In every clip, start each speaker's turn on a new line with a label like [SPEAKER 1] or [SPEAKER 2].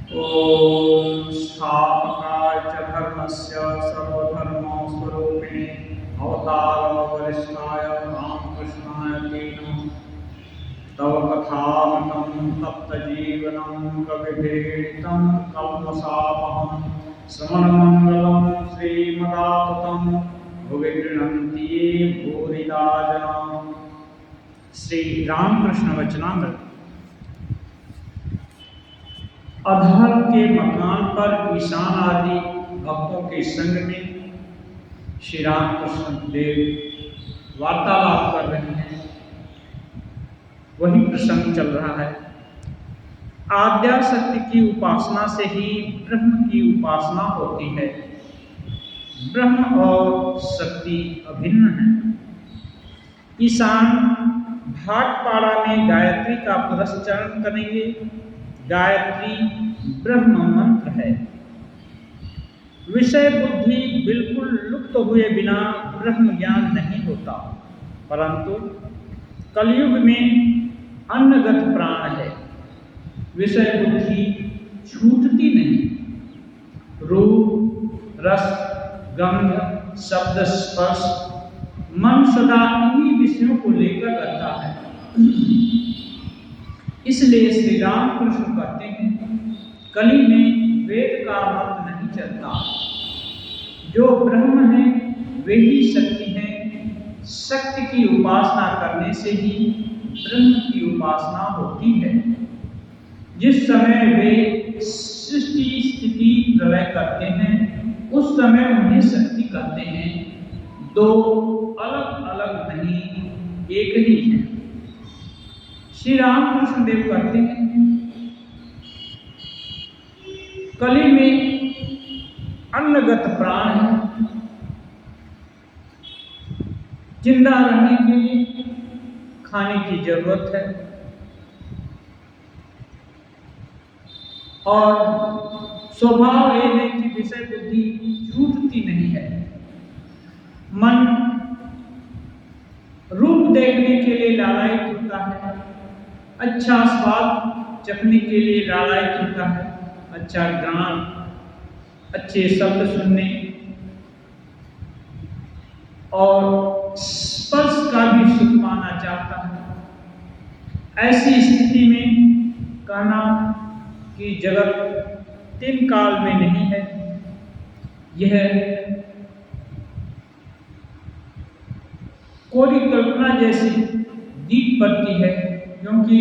[SPEAKER 1] ॐ स्थापकाय च धर्मस्य सर्वधर्मस्वरूपिणे अवतारवरिष्ठाय रामकृष्णाय ते नमः। तव कथामृतं तप्तजीवनं कविभिरीडितं कल्मषापहं श्रवणमङ्गलं श्रीमदाततं भुवि गृह्णन्ति ये भूरिदा जना। श्री रामकृष्ण वचनामृत। अधर के मकान पर ईशान आदि भक्तों के संग में श्री रामकृष्ण देव वार्तालाप कर रहे हैं। वही प्रसंग चल रहा है। आद्या शक्ति की उपासना से ही ब्रह्म की उपासना होती है। ब्रह्म और शक्ति अभिन्न है। ईशान भाटपाड़ा में गायत्री का पुरस्चरण करेंगे। गायत्री ब्रह्म मंत्र है। विषय बुद्धि बिल्कुल लुप्त हुए बिना ब्रह्म ज्ञान नहीं होता, परंतु कलयुग में अन्नगत प्राण है। विषय बुद्धि छूटती नहीं। रूप, रस, गंध, शब्द, स्पर्श, मन सदा इन्हीं विषयों को लेकर रहता है। इसलिए श्री रामकृष्ण कहते हैं, कली में वेद का मत नहीं चलता। जो ब्रह्म है वे ही शक्ति है। शक्ति की उपासना करने से ही ब्रह्म की उपासना होती है। जिस समय वे सृष्टि स्थिति प्रलय करते हैं उस समय उन्हें शक्ति कहते हैं। दो अलग अलग नहीं, एक ही है। श्री रामकृष्ण देव कहते हैं, कली में अन्नगत प्राण है। जिंदा रहने के लिए खाने की जरूरत है और स्वभाव यह है कि विषय बुद्धि छूटती नहीं है। मन रूप देखने के लिए लालायित होता है, अच्छा स्वाद चखने के लिए लालायित होता है, अच्छा गान, अच्छे शब्द सुनने और स्पर्श का भी सुख पाना चाहता है। ऐसी स्थिति में कहना कि जगत तीन काल में नहीं है, यह कोरी कल्पना जैसी दीप पड़ती है, क्योंकि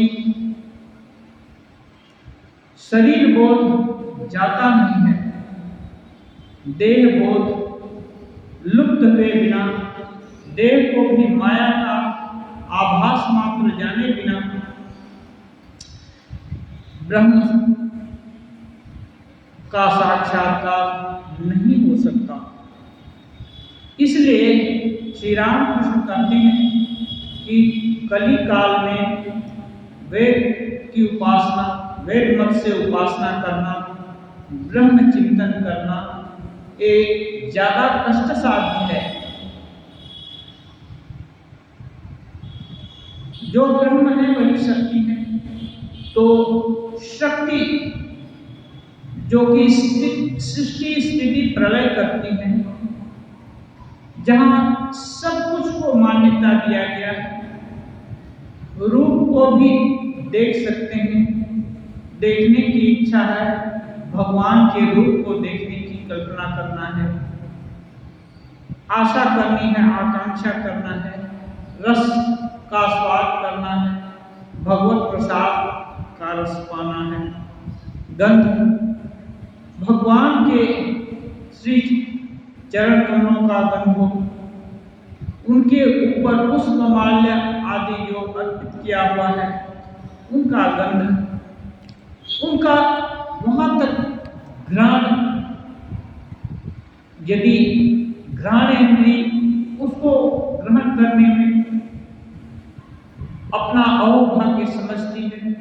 [SPEAKER 1] शरीर बोध जाता नहीं है। देह बोध लुप्त हुए बिना, देह को भी माया का आभास मात्र जाने बिना ब्रह्म का साक्षात्कार नहीं हो सकता। इसलिए श्री रामकृष्ण कहते हैं कि कली काल में वेद की उपासना, वेद मत से उपासना करना, ब्रह्म चिंतन करना एक ज्यादा कष्ट साध्य है। जो ब्रह्म है वही शक्ति है। तो शक्ति जो कि सृष्टि स्थिति प्रलय करती है, जहां सब कुछ को मान्यता दिया गया है, रूप को भी देख सकते हैं, देखने की इच्छा है, भगवान के रूप को देखने की कल्पना करना है, आशा करनी है, आकांक्षा करना है, रस का स्वाद करना है, भगवत प्रसाद का रस पाना है, गंध भगवान के श्री चरण कमलों का गंध हो, उनके ऊपर पुष्पमाल्य आदि जो अर्पित किया हुआ है उनका गंध, उनका वहां तक घ्राण, यदि घ्राण इंद्रिय उसको ग्रहण करने में अपना अहोभाग्य समझती है,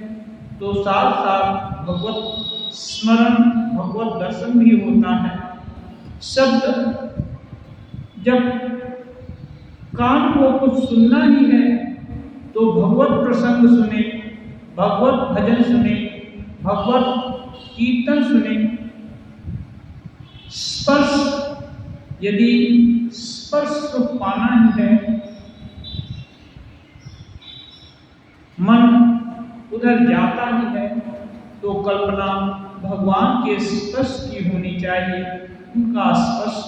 [SPEAKER 1] तो साथ साथ भगवत स्मरण, भगवत दर्शन भी होता है। शब्द जब कान को कुछ सुनना ही है तो भगवत प्रसंग सुने, भगवत भजन सुने, भगवत कीर्तन सुने, स्पर्श, यदि स्पर्श को पाना ही है, मन उधर जाता ही है, तो कल्पना भगवान के स्पर्श की होनी चाहिए, उनका स्पर्श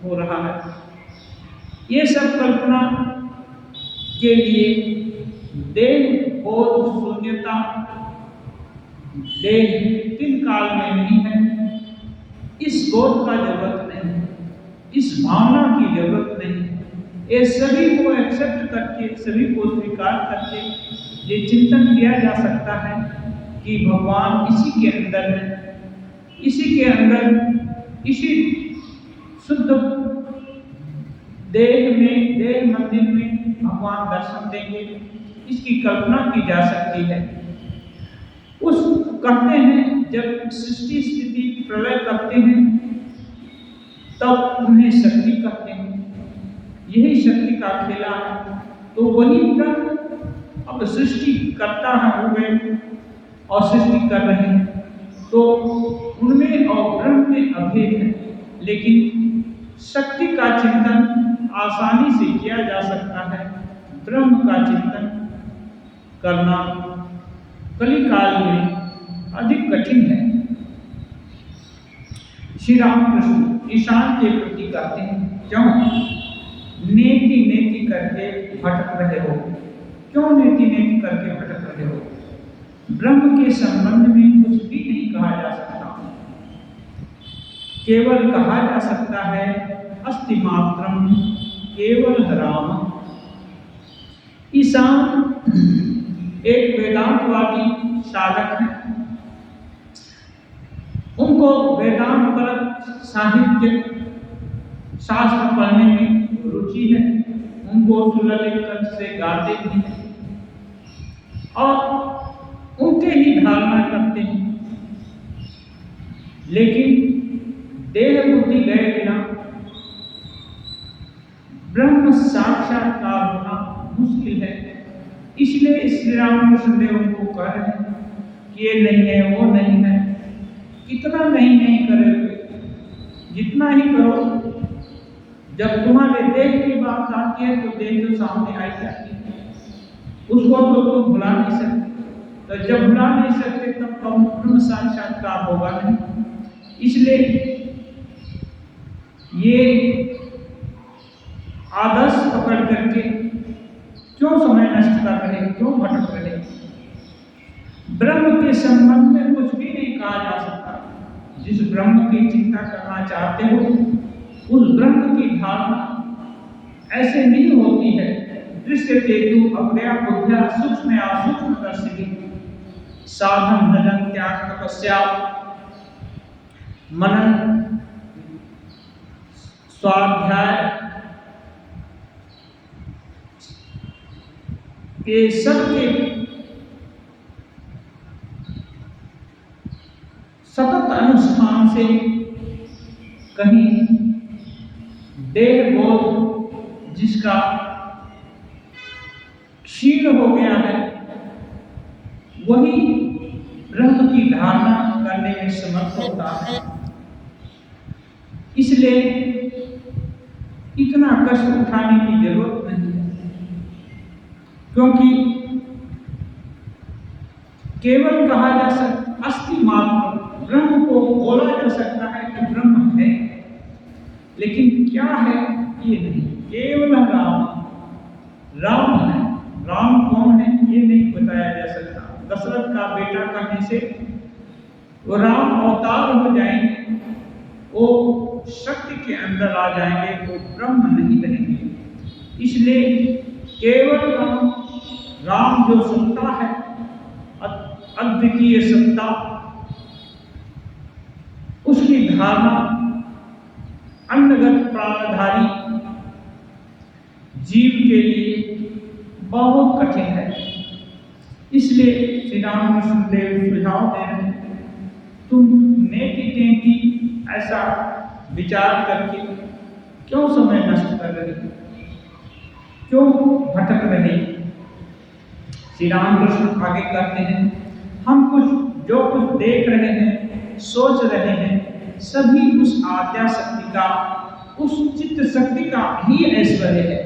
[SPEAKER 1] हो रहा है। ये सब कल्पना के लिए देह बोध शून्यता, देह 3 काल में नहीं है, इस बोध का जरूरत नहीं, इस भावना की जरूरत नहीं। ये सभी को एक्सेप्ट करके, सभी को स्वीकार करके ये चिंतन किया जा सकता है कि भगवान इसी के अंदर है, इसी के अंदर, इसी शुद्ध देह में, देह मंदिर में भगवान दर्शन देंगे, इसकी कल्पना की जा सकती है। उस कहते हैं जब सृष्टि स्थिति प्रलय करते हैं तब उन्हें शक्ति कहते हैं, यही शक्ति का खेला है। तो वही ब्रह्म अब सृष्टि करता है हुए और सृष्टि कर रहे हैं, तो उनमें और ब्रह्म में अभेद है, लेकिन शक्ति का चिंतन आसानी से किया जा सकता है। ब्रह्म का चिंतन करना कलिकाल में अधिक कठिन है। श्री रामकृष्ण ईशान के प्रति कहते हैं, क्यों नेति नेति करके भटक रहे हो, क्यों नेति नेति करके भटक रहे हो। ब्रह्म के संबंध में कुछ भी नहीं कहा जा सकता, केवल कहा जा सकता है अस्ति मात्रम केवल राम। ईशान एक वेदांतवादी साधक है, उनको वेदांत पर साहित्य शास्त्र पढ़ने में रुचि है, उनको सुललित कंठ से गाते भी हैं और उनके ही धारणा करते हैं, लेकिन देह बुद्धि गए बिना ब्रह्म साक्षात्कार होना मुश्किल है। इसलिए श्री रामकृष्ण देव उनको कह रहे हैं कि ये नहीं है, वो नहीं है। कितना नहीं करोगे, जितना ही करो, जब तुम्हारे देह की बात आती है तो देह तो सामने आई जाती है, उसको तो तुम भुला नहीं सकते। तो जब भुला नहीं सकते तब ब्रह्म साक्षात्कार होगा नहीं। इसलिए ये आदर्श पकड़ करके क्यों समय नष्ट कर रहे, क्यों भटक रहे। ब्रह्म के संबंध में कुछ भी नहीं कहा जा सकता। जिस ब्रह्म की चिंता करना चाहते हो, उस ब्रह्म की धारणा ऐसे नहीं होती है। दृश्य तेतु अग्रया बुद्ध्या सूक्ष्म सूक्ष्म दर्शिनी साधन भजन त्याग तपस्या मनन स्वाध्याय ये सब के सतत अनुष्ठान से कहीं देह बोध जिसका क्षीण हो गया है, वही ब्रह्म की धारणा करने में समर्थ होता है। इसलिए इतना कष्ट उठाने की जरूरत नहीं है, क्योंकि केवल कहा जा सकता अस्ति मात्र, ब्रह्म को बोला जा सकता है कि ब्रह्म है, लेकिन क्या है ये नहीं। केवल राम, राम है, राम कौन है ये नहीं बताया जा सकता। दशरथ का बेटा कहने से वो राम अवतार हो जाएंगे, वो शक्ति के अंदर आ जाएंगे, वो ब्रह्म नहीं रहेंगे। इसलिए केवल राम, राम जो सत्ता है, अद्वितीय सत्ता, उसकी धारणा अन्नगत प्राणधारी जीव के लिए बहुत कठिन है। इसलिए श्री रामकृष्ण देव सुझाव दे रहे हैं, तुम नेति टेंटी ऐसा विचार करके क्यों समय नष्ट कर रहे, क्यों भटक रहे। श्री रामकृष्ण आगे कहते हैं, हम जो कुछ देख रहे हैं सोच रहे हैं, सभी उस आद्या शक्ति का, उस चित्त शक्ति का ही ऐश्वर्य है।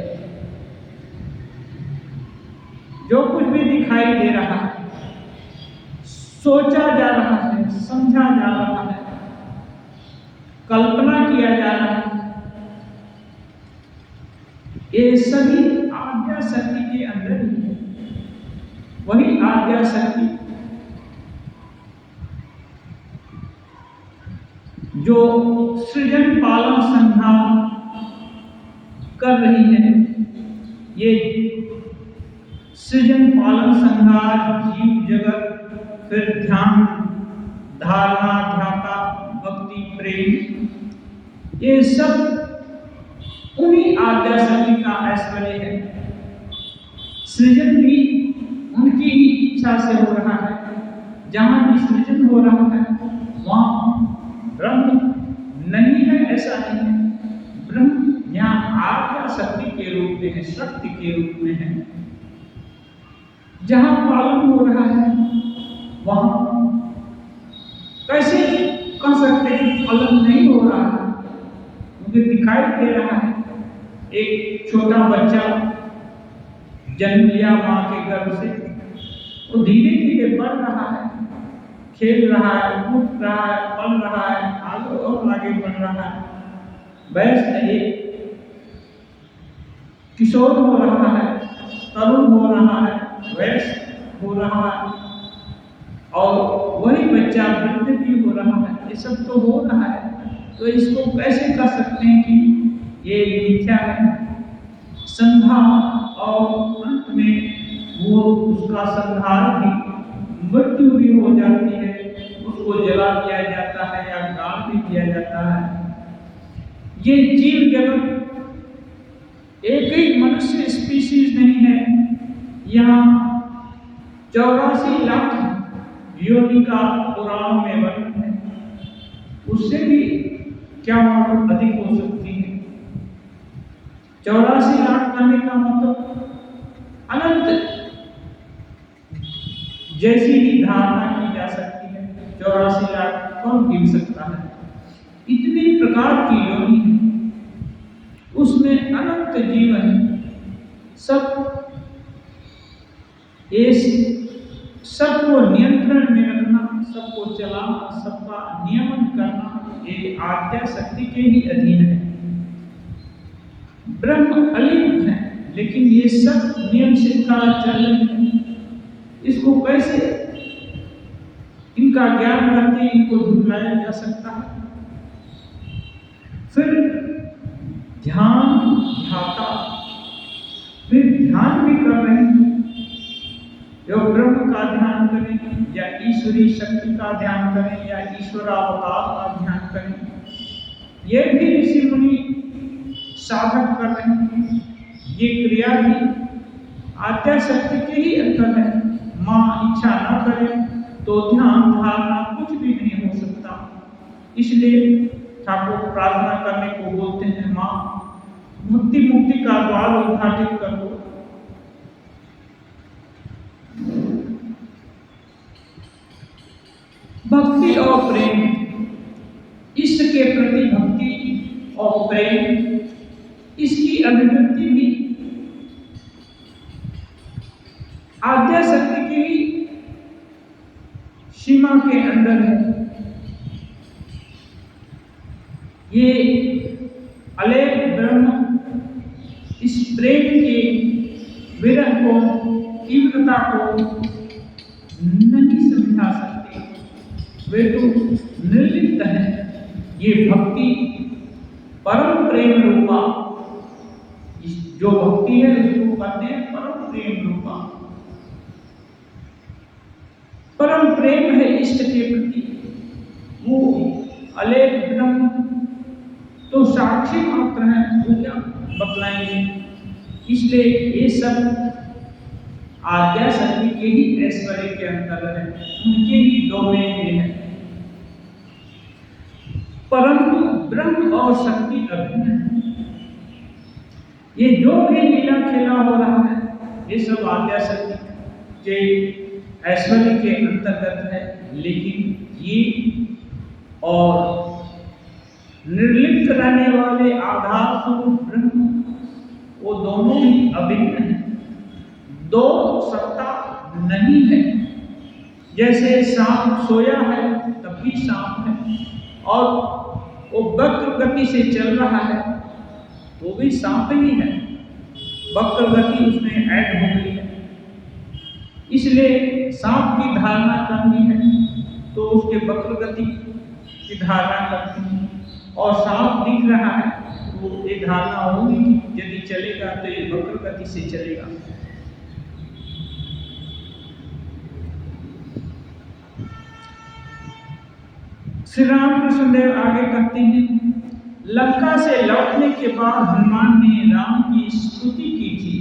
[SPEAKER 1] जो कुछ भी दिखाई दे रहा है, सोचा जा रहा है, समझा जा रहा है, कल्पना किया जा रहा है, ये सभी आद्या शक्ति के अंदर ही है। वही आद्या शक्ति जो सृजन पालन संहार कर रही है। ये सृजन पालन संहार, जीव जगत, फिर ध्यान, धारणा, ध्याता, भक्ति, प्रेम, ये सब उन्हीं आद्या शक्ति का ऐश्वर्य है। सृजन भी उनकी ही इच्छा से हो रहा है। जहां भी सृजन हो रहा है वहां ब्रह्म नहीं है, ऐसा नहीं है। ब्रह्म यहाँ आद्या शक्ति के रूप में है, शक्ति के रूप में है। जहां पालन हो रहा है वहां कैसे कह सकते हैं पालन नहीं हो रहा है? मुझे दिखाई दे रहा है एक छोटा बच्चा जन्म लिया मां के गर्भ से, वो धीरे धीरे बढ़ रहा है, खेल रहा है, कूद रहा है, पल रहा है, आगे और आगे बढ़ रहा है। वैसे एक किशोर हो रहा है, तरुण हो रहा है, वैसे हो रहा है, और वही बच्चा वृद्ध भी हो रहा है। ये सब तो हो रहा है, तो इसको कैसे कह सकते हैं कि ये मिथ्या है? संहार और अंत में वो उसका संहार भी, मृत्यु भी हो जाती है, उसको जला दिया जाता है या गाड़ भी दिया जाता है। ये जीव जगत एक ही मनुष्य स्पीशीज नहीं है, यहाँ 84 लाख योनि का पुराणों में वर्णन है। उससे भी क्या मालूम अधिक हो सकती है। 84 लाख करने का मतलब अनंत जैसी ही धारणा की जा सकती है। 84 लाख कौन गिन सकता है? इतनी प्रकार की योनि है, उसमें अनंत जीवन है। सबको नियंत्रण में रखना, सबको चलाना, सबका नियमन करना, ये आद्या शक्ति के ही अधीन है। ब्रह्म अलीन है, लेकिन ये सब नियम श्रृंखला चल रही है। इसको कैसे इनका ज्ञान करके इनको झुठलाया जा सकता है? फिर ध्यान, ध्याता, फिर ध्यान भी कर रहे हैं। जो ब्रह्म का ध्यान करें या ईश्वरी शक्ति का ध्यान करें या ईश्वरावतार का ध्यान करें, ये भी ऋषि मुनि साधक कर रहे हैं। ये क्रिया भी आद्या शक्ति के ही अंतर है। माँ इच्छा न करे तो ध्यान धारणा कुछ भी नहीं हो सकता। इसलिए ठाकुर प्रार्थना करने को बोलते हैं, माँ मुक्ति मुक्ति का द्वार उद्घाटित कर दो। भक्ति और प्रेम, इष्ट के प्रति भक्ति और प्रेम, इसकी अभिव्यक्ति भी आद्या शक्ति की सीमा के अंदर है। ये अलेख ब्रह्म इस प्रेम के विरह को, तीव्रता को नहीं समझा सकते। वे तो निर्लिप्त हैं। ये भक्ति परम प्रेम रूपा, जो भक्ति है उसको कहते हैं परम प्रेम रूपा। परम प्रेम है इष्ट के प्रति। वो अलेख ब्रह्म तो साक्षी मात्र है, वो क्या बतलाएंगे? इसलिए ये सब आद्या शक्ति के ही ऐश्वर्य के अंतर है, उनके ही डोमेन में है। परंतु ब्रह्म और शक्ति अभिन्न है। ये जो भी लीला खेला हो रहा है, ये सब आद्या शक्ति के ऐश्वर्य के अंतर्गत है। लेकिन ये और निर्लिप्त रहने वाले आधार स्वरूप ब्रह्म, वो दोनों ही अभिन्न हैं, दो सत्ता नहीं है। जैसे सांप सोया है तब भी सांप है, और वो वक्र गति से चल रहा है वो भी सांप ही है, वक्र गति उसमें ऐड हो गई है। इसलिए सांप की धारणा करनी है तो उसके वक्र गति की धारणा करनी है, और सांप दिख रहा है तो ये धारणा होगी यदि चलेगा तो ये वक्र गति से चलेगा। श्री रामकृष्ण देव आगे कहते हैं, लंका से लौटने के बाद हनुमान ने राम की स्तुति की थी।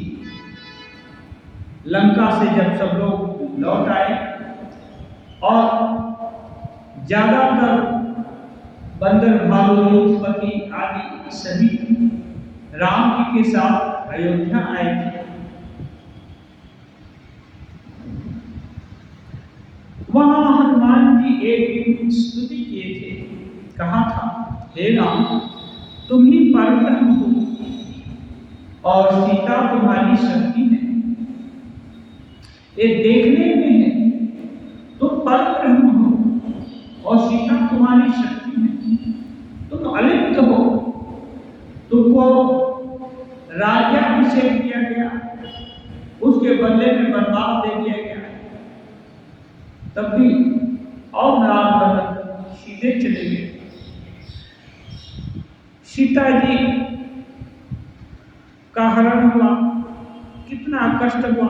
[SPEAKER 1] लंका से जब सब लोग लौट आए और ज्यादातर बंदर भालू योगपति आदि सभी राम जी के साथ अयोध्या आए थे, वहां हनुमान जी एक दिन स्तुति किए थे, कहा था, हे राम तुम ही परब्रह्म हो और सीता तुम्हारी शक्ति है। ये देखने में है तुम परब्रह्म हो और सीता तुम्हारी शक्ति है, तुम अलिप्त हो, तुमको राज्याभिषेक किया गया, उसके बदले में बर्बाद दे दिया गया, तब भी और नाराज बनकर सीधे चले गए। सीता जी का हरण हुआ, कितना कष्ट हुआ,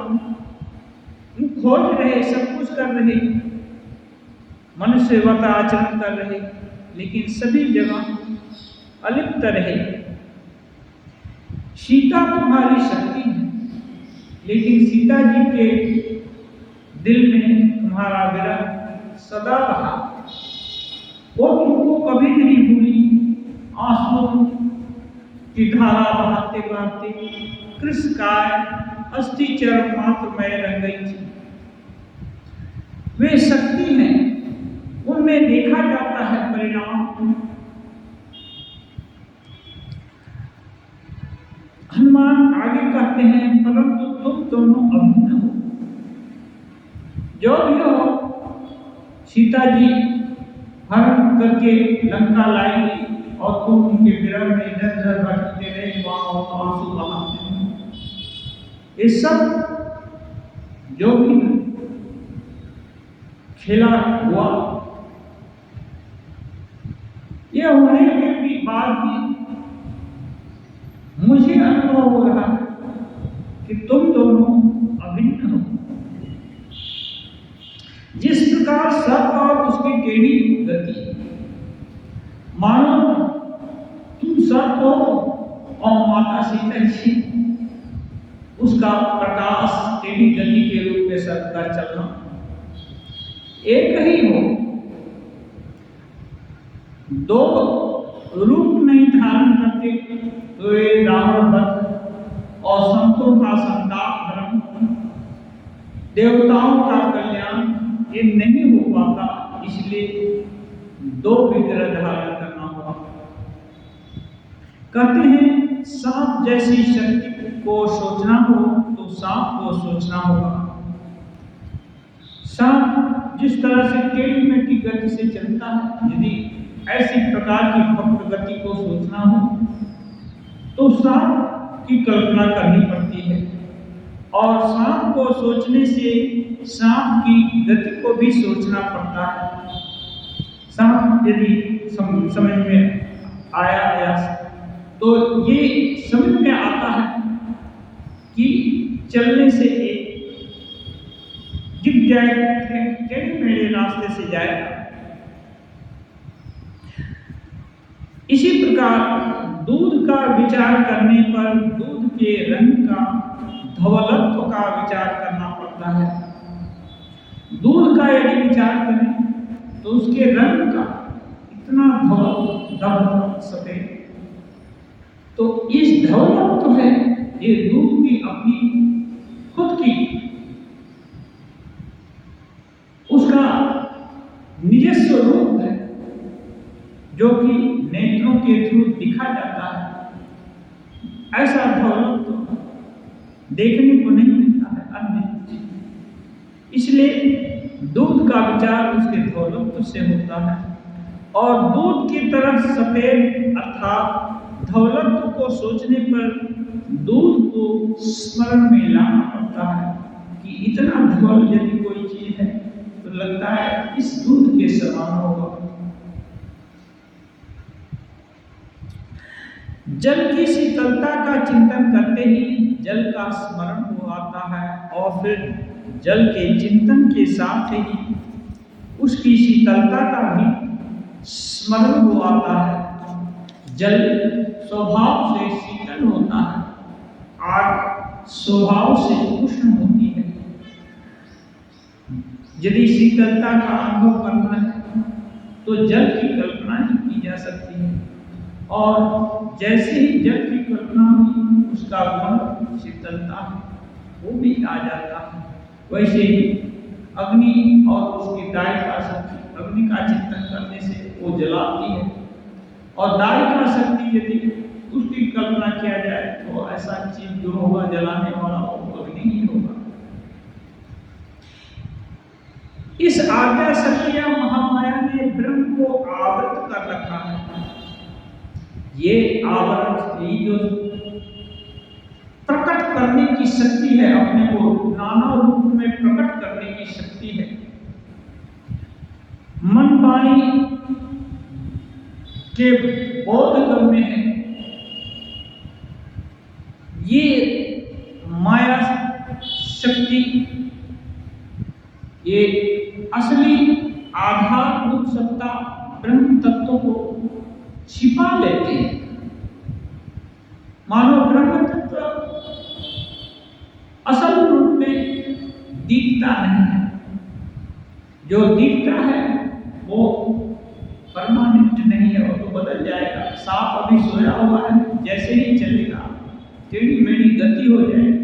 [SPEAKER 1] खोज रहे, सब कुछ कर रहे, मनुष्यवत आचरण कर रहे, लेकिन सभी जगह अलिप्त रहे। सीता तुम्हारी शक्ति है, लेकिन सीता जी के दिल में तुम्हारा विरह सदा रहा, वो तुमको कभी नहीं भूली। आंसू की धारा बहाते बहाते कृष्णकाय अस्थि चरण मात्र में रह गई थी। वे शक्ति हैं, उनमें देखा जाता है परिणाम। हनुमान आगे कहते हैं, परंतु तुम दोनों अभिन्न हो। जो भी हो, सीता जी हरण करके लंका लाएंगी और तुम उनके विरह में इधर उधर भटकते रहे, वहां आंसू बहाते हैं। ये सब जो भी खेला हुआ, ये होने के बाद भी मुझे अनुभव हो रहा है कि तुम दोनों अभिन्न हो। जिस प्रकार सर्प और उसकी टेढ़ी गति, मानो तुम सर्प हो और माता सीता जी उसका प्रकाश टेढ़ी गति के रूप में सर्प का चलना, एक ही हो, दो रूप नहीं धारण करते तो ये रावण वध और संतों का संताप धर्म, देवताओं का कल्याण ये नहीं हो पाता, इसलिए दो विग्रह धारण करना होगा। कहते हैं, सांप जैसी शक्ति को सोचना हो तो सांप को सोचना होगा। सांप जिस तरह से टेढ़ी मेढ़ी गति से चलता है, यदि ऐसी प्रकार की वक्र गति को सोचना हो तो सांप की कल्पना करनी पड़ती है, और सांप को सोचने से सांप की गति को भी सोचना पड़ता है। सांप यदि समझ में आया तो ये समझ में आता है कि चलने से एक जिग जाएगा, टेढ़े मेढ़े रास्ते से जाएगा। इसी प्रकार दूध का विचार करने पर दूध के रंग का धवलत्व का विचार करना पड़ता है। दूध का यदि विचार करें तो उसके रंग का इतना धवल सफेद, तो इस धवलत्व है ये दूध की अपनी खुद की उसका निजस्व रूप है। जो कि नेत्रों के थ्रू दिखा जाता है, ऐसा दौलत तो देखने को नहीं मिलता है अन्य। इसलिए दूध का विचार उसके दौलत से होता है, और दूध की तरफ सफेद अर्थात दौलत को सोचने पर दूध को स्मरण में लाना पड़ता है कि इतना धवल यदि कोई चीज है तो लगता है इस दूध के समान होगा। जल की शीतलता का चिंतन करते ही जल का स्मरण हो आता है, और फिर जल के चिंतन के साथ ही उसकी शीतलता का भी स्मरण हो आता है। जल स्वभाव से शीतल होता है, आग स्वभाव से उष्ण होती है। यदि शीतलता का अनुभव करना है तो जल की कल्पना ही की जा सकती है, और जैसे ही जल की कल्पना हुई उसका गुण शीतलता वो भी आ जाता है। वैसे ही अग्नि और उसकी दाय का शक्ति, अग्नि का चिंतन करने से वो जलाती है, और दाय का शक्ति यदि उसकी कल्पना किया जाए तो ऐसा चीज जो होगा जलाने वाला वो अग्नि ही होगा। इस आद्या शक्ति या महामाया ने ब्रह्म को आवृत कर रखा है। ये आवरण, ये जो प्रकट करने की शक्ति है, अपने को नाना रूप में प्रकट करने की शक्ति है, मन वाणी के बोध में है। ये माया शक्ति, ये असली आधारभूत सत्ता ब्रह्म तत्व को छिपा लेते हैं। मानो ब्रह्म तत्व असल रूप में दिखता नहीं है, जो दिखता है वो परमानेंट नहीं है, वो तो बदल जाएगा। सांप अभी सोया हुआ है, जैसे ही चलेगा टेढ़ी मेढ़ी गति हो जाएगी,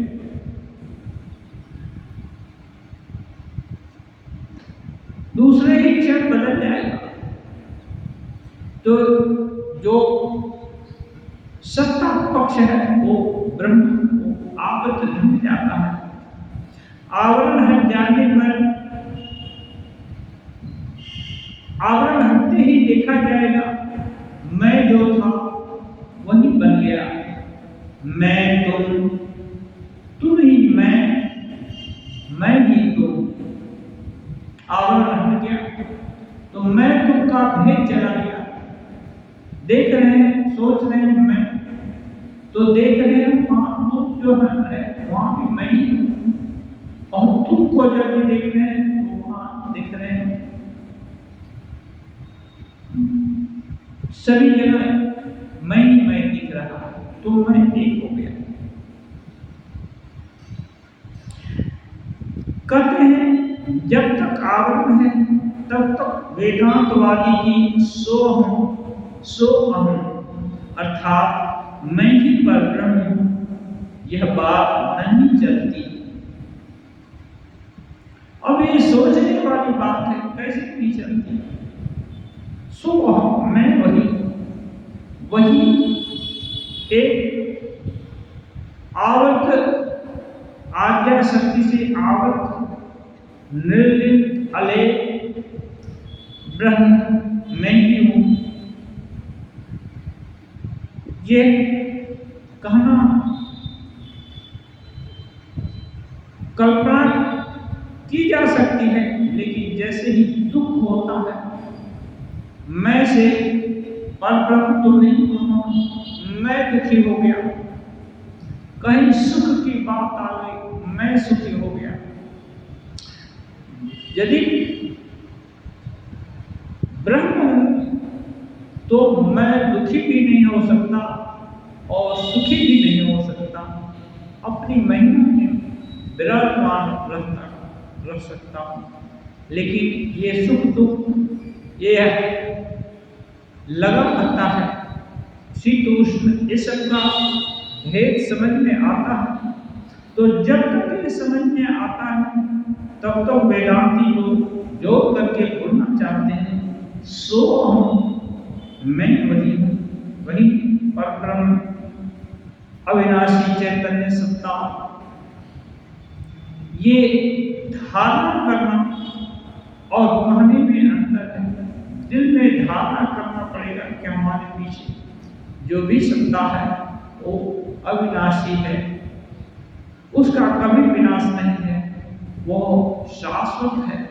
[SPEAKER 1] दूसरे ही क्षण बदल जाएगा। तो जो सत्ता पक्ष है वो ब्रह्म को आवृत ढक जाता है। आवरण हट जाने पर, आवरण हटते ही देखा जाएगा मैं जो था वही बन गया। मैं तुम ही मैं ही तुम। आवरण हट गया तो मैं तुम का भेद चला गया। देख रहे हैं, सोच रहे हैं मैं, तो देख रहे हैं वहां तुम जो है वहां भी मैं ही हूं, और तुमको जब भी देख रहे हैं तो वहां देख रहे हैं सभी जगह मैं दिख रहा है, तो मैं एक हो गया। कहते हैं जब तक आवरण है तब तक वेदांतवादी की सो अहम अर्थात मैं ही पर ब्रह्म हूं, यह बात नहीं चलती। अब ये सोचने वाली बात है, कैसे नहीं चलती? सो अहम, मैं वही एक आवर्त आज्ञा शक्ति से आवर्त निर्लिप्त अले ब्रह्म मैं ही हूं। ये कहना कल्पना की जा सकती है, लेकिन जैसे ही दुख होता है मैं से परब्रह्म तो नहीं हूं, मैं दुखी हो गया। कहीं सुख की बात आ गई, मैं सुखी हो गया। यदि ब्रह्म हूं तो मैं दुखी भी नहीं हो सकता और सुखी भी नहीं हो सकता, अपनी महिमा में विराजमान रह सकता हूं। लेकिन ये सुख दुख ये लगन आता है, शीतोष्ण, ये सबका भेद समझ में आता है। तो जब तक ये समझ में आता है तब तक वेदांती लोग जो करके बोलना चाहते हैं सो हम वही परब्रह्म अविनाशी चैतन्य सत्ता, ये धारणा करना और कहने में अंतर है। दिल में धारणा करना पड़ेगा कि हमारे पीछे जो भी सत्ता है वो अविनाशी है, उसका कभी विनाश नहीं है, वो शाश्वत है,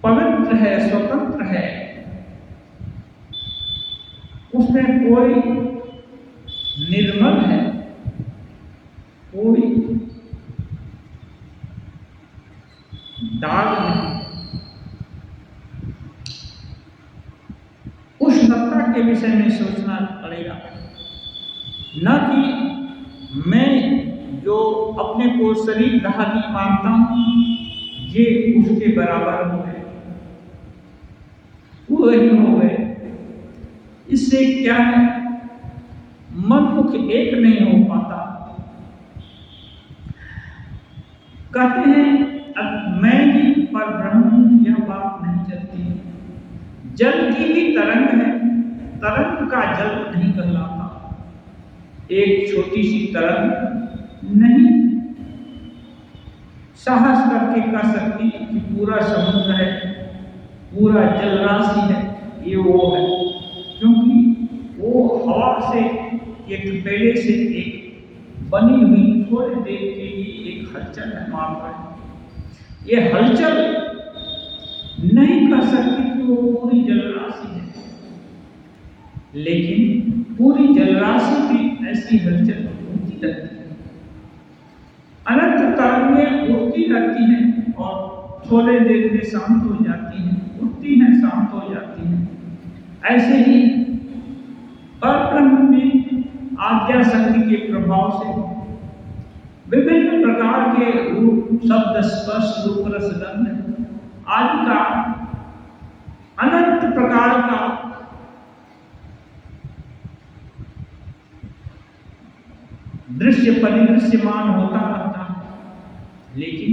[SPEAKER 1] पवित्र है, स्वतंत्र है, उसमें कोई निर्मल है, कोई दाग नहीं। उस सत्ता के विषय में सोचना पड़ेगा, न कि मैं जो अपने को शरीरधारी मानता हूं ये उसके बराबर हो गए, वही हो गए। इससे क्या है, मन मुख एक नहीं हो पाता। कहते हैं मैं ही परब्रह्म हूं, यह बात नहीं चलती। जल की भी तरंग है, तरंग का जल नहीं कहलाता। एक छोटी सी तरंग नहीं साहस करके कह सकती कि पूरा समुद्र है, पूरा जल राशि है, ये वो है, क्योंकि वो हवा से एक पहले से एक बनी हुई थोड़ी देर के लिए एक हलचल है मात्र। ये हलचल नहीं कह सकती कि वो पूरी जलराशि है, लेकिन पूरी जलराशि में ऐसी हलचल होती रहती है। अनंत तरंगें उठती रहती हैं और थोड़े देर में शांत हो जाती हैं, उठती हैं शांत हो जाती हैं। ऐसे ही परब्रह्म में आज्ञा शक्ति के प्रभाव से विभिन्न प्रकार के रूप, शब्द, स्पर्श, रूप, रस, गंध आदि का अनंत प्रकार का दृश्य परिदृश्यमान होता रहता है, लेकिन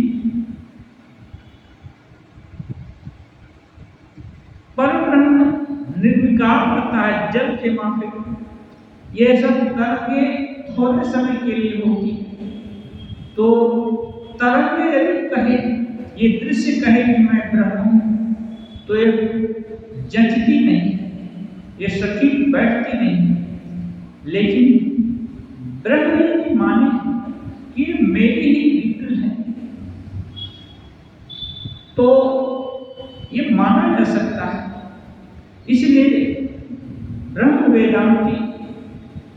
[SPEAKER 1] परब्रह्म निर्विकार रहता है, जल के माफिक। ये सब तरंगे थोड़े समय के लिए होती, तो तरंगे यदि कहे, ये दृश्य कहे कि मैं ब्रह्म हूं, तो ये जचती नहीं, ये सटीक बैठती नहीं। लेकिन ब्रह्म यदि माने कि मेरी ही विपुल है, तो ये माना जा सकता है। इसलिए ब्रह्म वेदांती,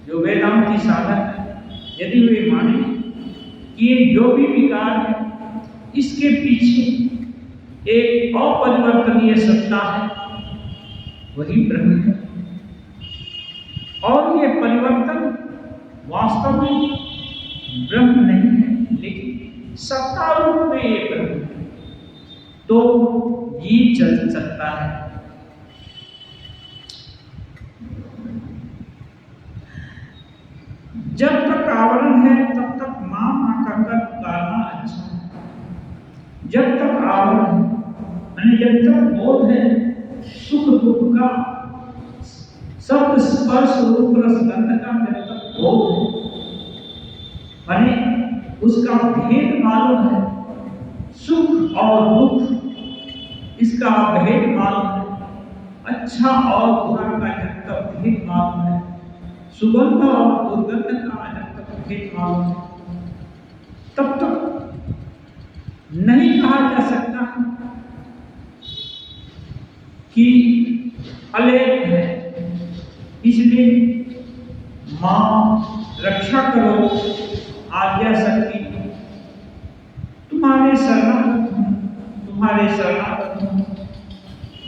[SPEAKER 1] जो वेदांती साधक है, यदि वे माने कि ये जो भी विकार है इसके पीछे एक अपरिवर्तनीय सत्ता है, वही ब्रह्म है, और ये परिवर्तन वास्तव में ब्रह्म नहीं है, लेकिन सत्ता रूप में ये ब्रह्म है, तो ये चल सकता है। जब तक आवरण है तब तक मां का कर पुकारना अच्छा है। जब तक आवरण है, यानी जब तक बोध है सुख दुख का, शब्द, स्पर्श, रूप, रस, गंध का जब तक बोध है, यानी उसका भेद मालूम है, सुख और दुख इसका भेद मालूम है, अच्छा और बुरा का जब तक भेद मालूम है, सुगंध और दुर्गंध का जब तक भेद मालूम है, तब तक नहीं कहा जा सकता कि अलेप है। इसलिए मां रक्षा करो, आज्ञा शक्ति तुम्हारे शरणागत हूं, तुम्हारे शरणागत हूं।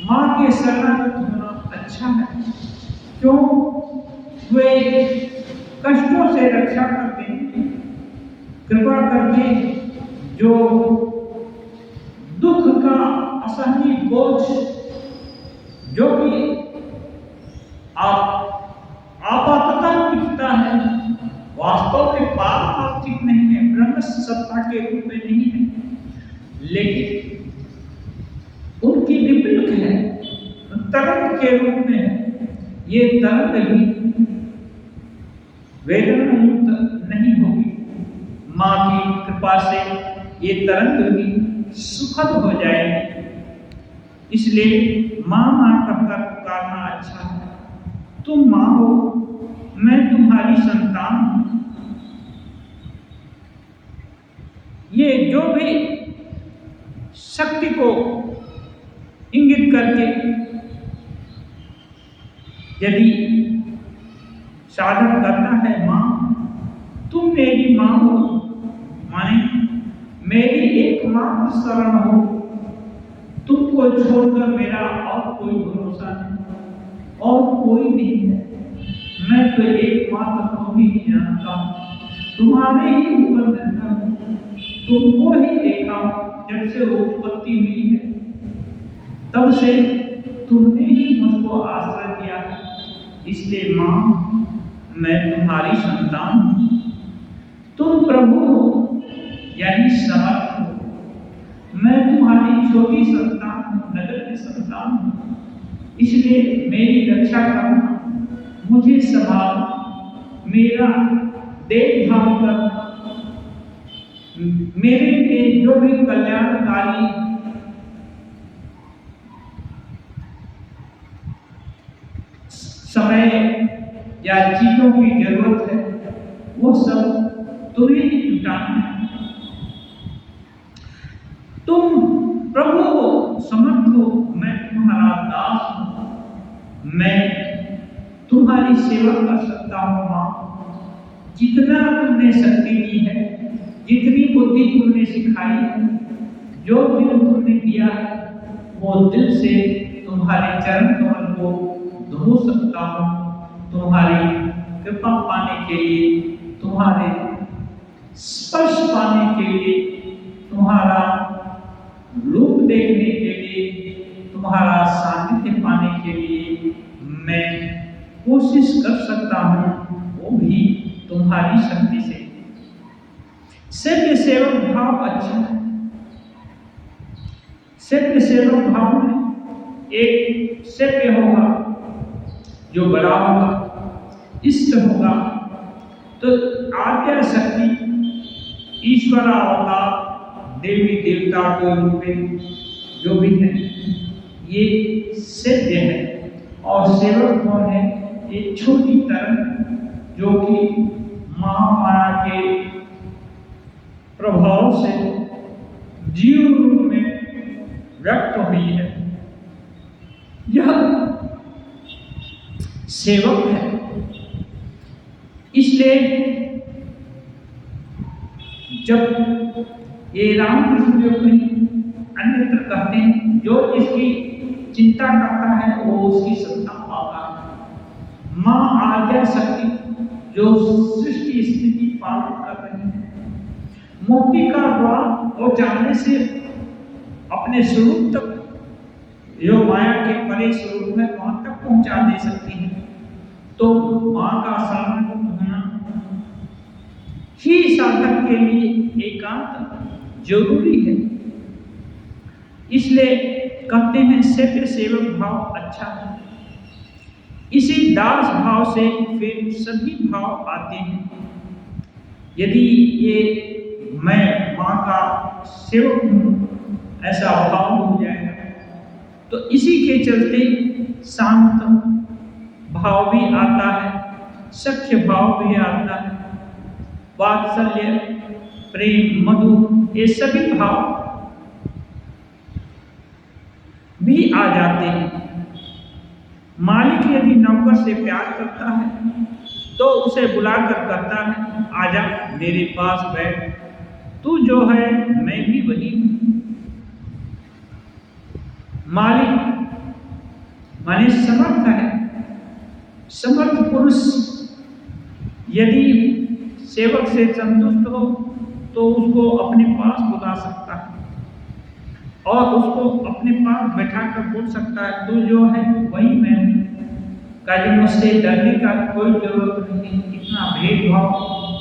[SPEAKER 1] मां के शरणागत होना अच्छा है, क्यों? वे कष्टों से रक्षा करते हैं, कृपा करके जो दुख का असहनीय बोझ, जो कि आपाततः दिखता है, वास्तव में पारमार्थिक नहीं है, ब्रह्म सत्ता के रूप में नहीं है, लेकिन उनकी विपरीत है, तरंग के रूप में है, ये तरंग भी वेदना मुक्त नहीं होगी। माँ की कृपा से ये तरंग भी सुखद हो जाएगी। इसलिए माँ माँ कहकर पुकारना अच्छा है। तुम माँ हो, मैं तुम्हारी संतान हूं। ये जो भी शक्ति को इंगित करके यदि साधन करता है, माँ तुम मेरी माँ हो, माने मेरी एकमात्र शरण हो, तुमको छोड़कर मेरा और कोई भरोसा नहीं और कोई नहीं है। मैं तो एकमात्र तुम ही जानता हूँ, तुम्हारे ही ऊपर निर्भर हूँ, तुमको ही देखा जब से उत्पत्ति हुई है तब से तुमने ही मुझको आश्रय दिया है। इसलिए माँ मैं तुम्हारी संतान हूँ। तुम प्रभु हो यानी समर्थ हो, मैं तुम्हारी छोटी संतान हूँ, नगर की संतान हूँ। इसलिए मेरी रक्षा करना, मुझे संभालना, मेरा देखभाल करना, मेरे लिए जो भी कल्याणकारी समय या चीजों की जरूरत है वो सब तुम्हें ही जुटाना है। तुम प्रभु हो, समर्थ हो, मैं तुम्हारा दास हूं। मैं तुम्हारी सेवा कर सकता हूं माँ। जितना तुमने शक्ति दी है, जितनी बुद्धि तुमने सिखाई है, जो दिल तुमने दिया है, वो दिल से तुम्हारे चरण कमल को धो सकता हूँ। तुम्हारी कृपा पाने के लिए, तुम्हारे स्पर्श पाने के लिए, तुम्हारा रूप देखने के लिए, तुम्हारा सानिध्य पाने के लिए मैं कोशिश कर सकता हूँ, वो भी तुम्हारी शक्ति से। सत्य सेवक भाव अच्छा है। सत्य सेवक भाव में एक सत्य होगा जो बड़ा होगा, इष्ट होगा। तो आद्या शक्ति ईश्वर अवतार, देवी देवता के रूप में जो भी है, ये सत्य है। और सेवक कौन है? एक छोटी तरंग जो कि महामाया के प्रभाव से जीव रूप में व्यक्त हुई है। यह सेवक है। इसलिए जब ये रामकृष्ण जो कहीं अन्यत्र कहते हैं, जो इसकी चिंता करता है वो उसकी सत्ता पाता है। माँ आद्या शक्ति जो सृष्टि स्थिति पालन कर रही है, मोती का द्वार वो जानने से अपने स्वरूप तक, जो माया के परे स्वरूप है, वहां तक पहुंचा दे सकती है। तो माँ का शरण होना ही साधक के लिए एकांत जरूरी है। इसलिए कहते हैं सत्य सेवक भाव अच्छा है। इसी दास भाव से फिर सभी भाव आते हैं। यदि ये मैं माँ का सेवक हूँ ऐसा भाव हो जाएगा, तो इसी के चलते शांत भाव भी आता है, सख्य भाव भी आता है, वात्सल्य, प्रेम, मधुर, ये सभी भाव भी आ जाते हैं। मालिक यदि नौकर से प्यार करता है तो उसे बुलाकर कहता है, आजा मेरे पास बैठ, तू जो है मैं भी वही हूं। मालिक माने समर्थ है। समर्थ पुरुष यदि सेवक से संतुष्ट हो तो उसको अपने पास बुला सकता है और उसको अपने पास बैठा कर बोल सकता है, तू जो है वही मैं हूँ। काजी मुझसे डरने का कोई जरूरत नहीं, इतना भेदभाव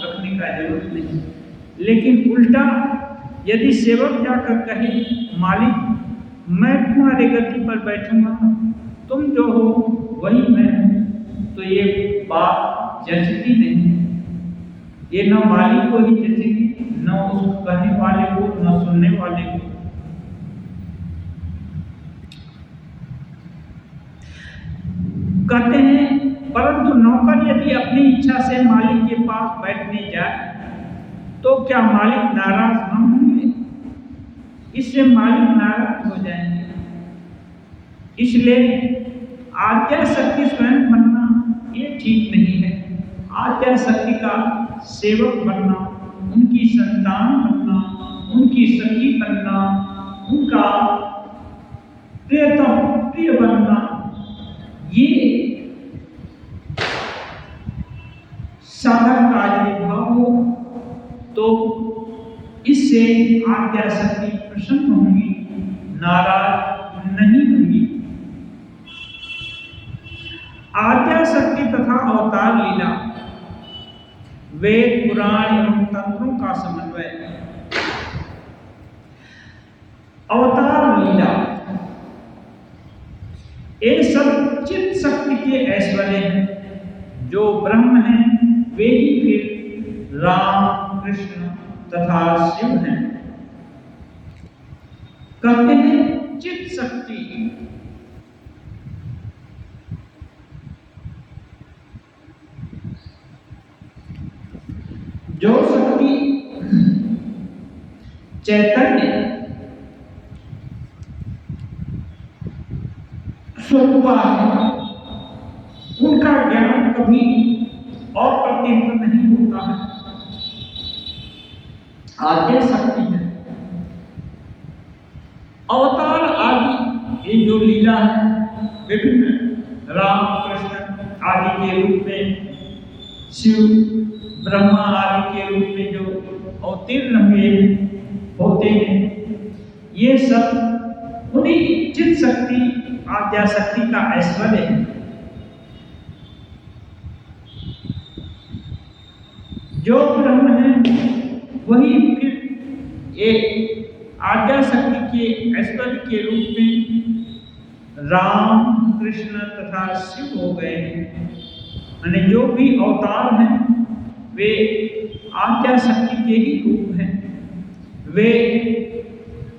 [SPEAKER 1] रखने का जरूरत नहीं। लेकिन उल्टा यदि सेवक जाकर कहे, मालिक मैं तुम्हारे गद्दी पर बैठूंगा, तुम जो हो वही मैं हूँ, ये बात जचती नहीं है। ये न मालिक को ही जचेगी, न उस कहने वाले को, न सुनने वाले को। कहते हैं परंतु नौकर यदि अपनी इच्छा से मालिक के पास बैठने जाए तो क्या मालिक नाराज न होंगे? इससे मालिक नाराज हो जाएंगे। इसलिए आज्ञा शक्ति स्वयं बनना ये ठीक नहीं है। आज्ञा शक्ति का सेवक बनना, उनकी संतान बनना, उनकी सखी बनना, उनका प्रियतम प्रिय बनना, ये साधक का यदि भाव हो तो इससे आज्ञा शक्ति प्रसन्न होंगी, नाराज नहीं होंगी। आज्ञा शक्ति तथा अवतार लीला वेद पुराण एवं तंत्रों का समन्वय। अवतार लीला ये सब चित्त शक्ति के ऐश्वर्य हैं। जो ब्रह्म हैं वे ही फिर राम कृष्ण तथा शिव हैं। कहते हैं चित्त शक्ति जो शक्ति चैतन्य स्वरूप है, उनका ज्ञान कभी अप्रतिहत नहीं होता है। आज्ञा शक्ति है। अवतार आदि ये जो लीला है विभिन्न राम कृष्ण आदि के रूप में, शिव ब्रह्मा आदि के रूप में जो अवतीर्ण हुए होते हैं, ये सब उन्हीं चित्त शक्ति आज्ञा शक्ति का ऐश्वर्य है। जो ब्रह्म है वही फिर एक आज्ञा शक्ति के ऐश्वर्य के रूप में राम कृष्ण तथा शिव हो गए हैं। यानी जो भी अवतार हैं वे आज्ञा शक्ति के ही रूप हैं। वे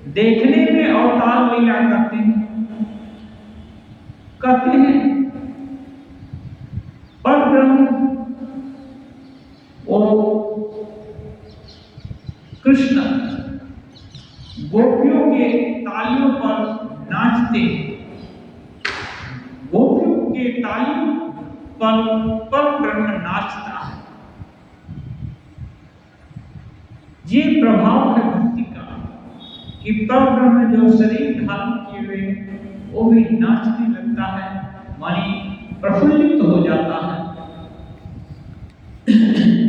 [SPEAKER 1] देखने में अवतार लीला करते हैं। कहते हैं पर ब्रह्म और कृष्ण गोपियों के तालियों पर नाचते हैं। गोपियों के तालियों पर ब्रह्म नाचता है। ये प्रभाव है भक्ति का कि पर ब्रह्म जो शरीर धारण किए हुए वो भी नाचने लगता है, मानी प्रफुल्लित हो जाता है।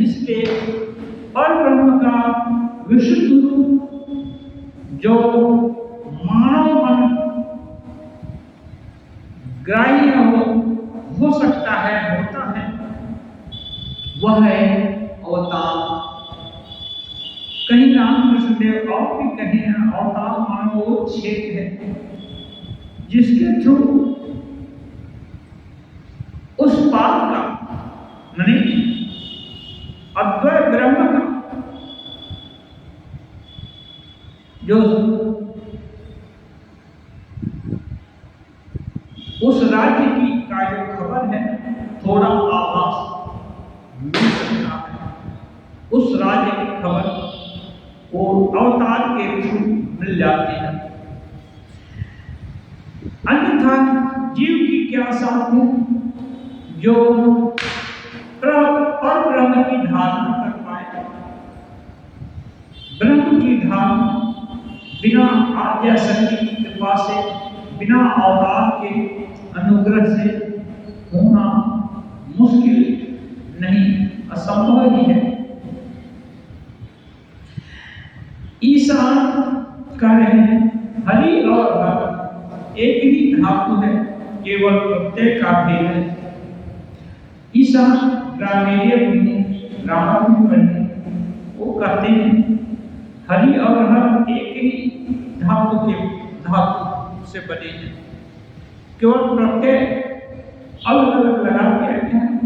[SPEAKER 1] इसलिए पर ब्रह्म का विशुद्ध रूप जो मानव मन ग्राह्य हो सकता है, होता है, वह है अवतार। कहीं रामकृष्ण देव और भी कहे हैं अवतार मानो वो क्षेत्र है जिसके थ्रू उस पार का नहीं अद्वैय ब्रह्म का जो उस राज्य की का जो खबर है, थोड़ा आभास मिल सकता है। उस राज्य की खबर वो अवतार के थ्रू मिल जाती है। अन्यथा जीव की क्या साथ है जो पर ब्रह्म की धारणा कर पाए। ब्रह्म की धारणा बिना आज्ञा शक्ति की कृपा से, बिना अवतार के अनुग्रह से होना मुश्किल नहीं, असंभव ही है। ईशान कह रहे हैं हरि और हर एक ही धातु है, केवल प्रत्यय का भेद है। ईशान ग्रामीण बने, रामायण बने, वो कहते हैं हरि और हर एक ही धातु से बने हैं, केवल प्रत्यय अलग अलग लगा के रखे हैं।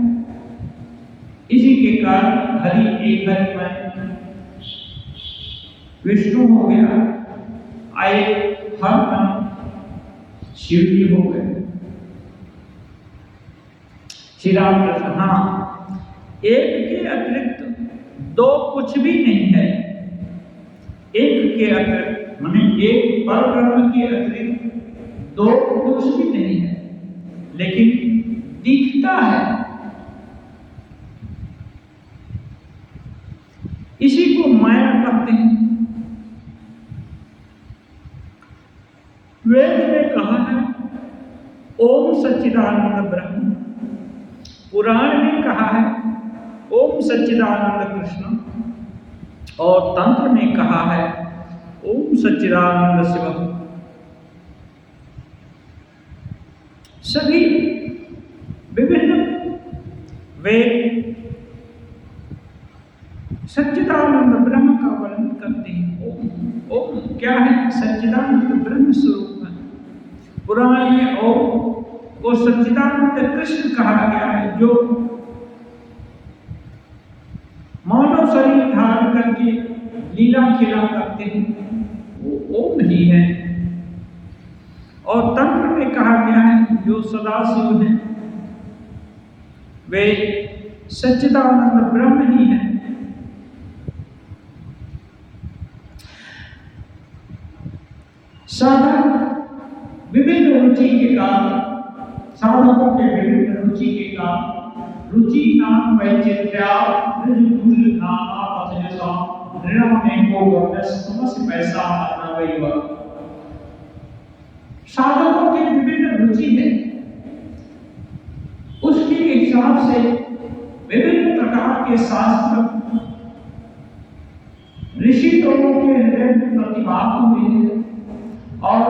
[SPEAKER 1] इसी के कारण हरि एक हरि में विष्णु हो गया, आए हर मन शिव जी हो गए। श्री राम कृष्ण, हाँ, एक के अतिरिक्त दो कुछ भी नहीं है। एक के अतिरिक्त माने एक पर ब्रह्म के अतिरिक्त दो कुछ भी नहीं है, लेकिन दिखता है। इसी को माया कहते हैं। वेद ने कहा है ओम सच्चिदानंद ब्रह्म, पुराण ने कहा है ओम सच्चिदानंद कृष्ण, और तंत्र ने कहा है ओम सच्चिदानंद शिव। सभी विभिन्न वेद सच्चिदानंद ब्रह्म का वर्णन करते हैं। ओम, ओम क्या है? सच्चिदानंद ब्रह्म स्वरूप है। पुराण में ओम को सच्चिदानंद कृष्ण कहा गया है, जो मानव शरीर धारण करके लीला खेला करते हैं, वो ओम ही है। और तंत्र में कहा गया है जो सदाशिव है वे सच्चिदानंद ब्रह्म ही है। साधक विभिन्न रुचि के कारण, साधकों के विभिन्न रुचि के कारण, रुचि नाम वैचित्र्या ऋजुकुल नामा पथयसा नृणम नेको गम्यस समस्य पैसा अन्नवैव। साधकों के विभिन्न रुचि है, उसके हिसाब से विभिन्न प्रकार के शास्त्र ऋषि लोगों के हृदय में प्रतिभाग हुए हैं, और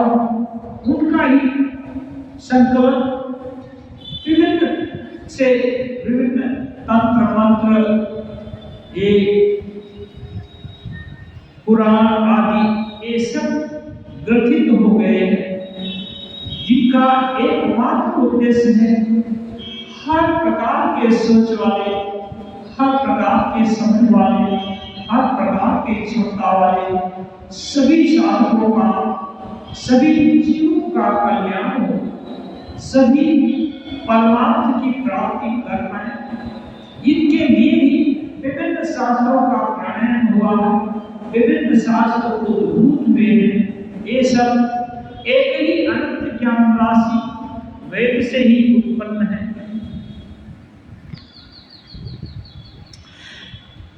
[SPEAKER 1] उनका ही संकलन विभिन्न से विभिन्न तंत्र मंत्र, ये पुराण आदि ये सब ग्रथित हो गए हैं, जिनका एकमात्र उद्देश्य है हर प्रकार के सोच वाले, हर प्रकार के समझ वाले, हर प्रकार के क्षमता वाले सभी साधकों का, सभी जीवों का कल्याण हो, सभी परमार्थ की प्राप्ति कर पाए। इनके लिए ही विभिन्न शास्त्रों का प्रणयन हुआ, विभिन्न शास्त्र उद्भूत हुए हैं। ये सब एक ही अनंत ज्ञान राशि वेद से ही उत्पन्न है।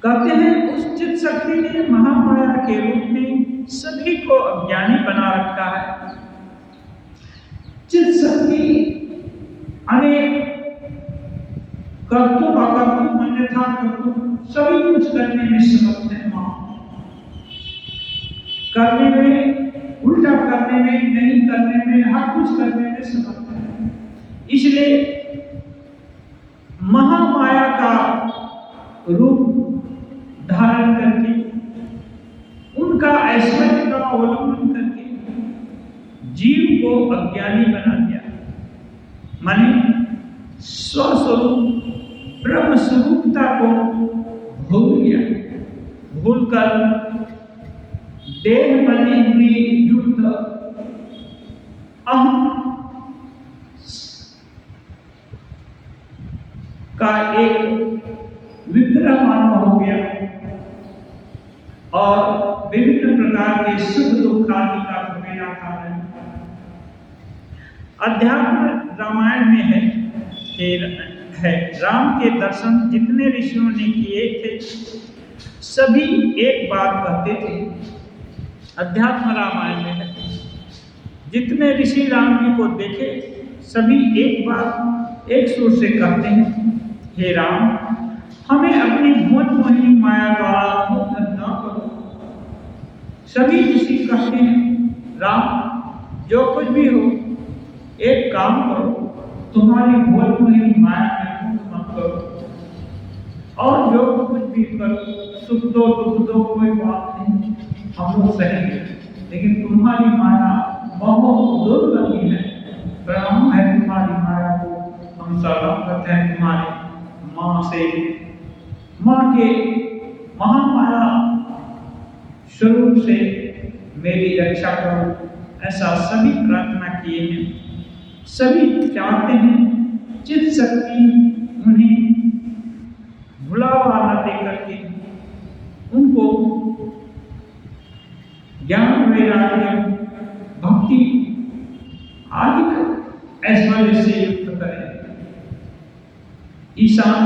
[SPEAKER 1] कहते हैं उस चित शक्ति ने महामाया के रूप में सभी को अज्ञानी बना रखा है। चित शक्ति अनेक कर्तु अकर्तु अन्यथा कर्तु सभी कुछ करने में समर्थ है। मां करने में, उल्टा करने में, नहीं करने में, हर कुछ करने में समर्थ है। इसलिए महामाया का रूप धारण करके, उनका ऐश्वर्य का अवलंबन करके जीव को अज्ञानी बना दिया, माने स्वस्वरूप ब्रह्म स्वरूपता को भूल गया। भूलकर देह बनी हुई युक्त अहम का एक विग्रह मानव हो गया, और विभिन्न प्रकार के सुख दुख आदि का भोगेला खा रहे। अध्यात्म रामायण में है राम के दर्शन जितने ऋषियों ने किए थे सभी एक बात कहते थे। अध्यात्म रामायण में है जितने ऋषि राम जी को देखे सभी एक बात एक सुर से कहते हैं, हे राम, हमें अपनी मोह मोहिनी माया द्वारा मुक्त न करो। सभी ऋषि कहते हैं राम, जो कुछ भी हो एक काम करो, तुम्हारी मोह मोहिनी माया में मुक्त मत करो, और जो कुछ भी करो, सुख दो दुख दो कोई बात नहीं, हम लोग सहेंगे, लेकिन तुम्हारी माया बहुत दुर्गति है। प्रणाम है तुम्हारी माया को, हम सलाम करते हैं तुम्हारे माँ से माँ के महामाया स्वरूप से मेरी रक्षा करो, ऐसा सभी प्रार्थना किए हैं। सभी चाहते हैं चित्त शक्ति उन्हें बुलावा न दे करके उनको ज्ञान वैराग्य भक्ति आदि ऐश्वर्य से युक्त करें। ईशान,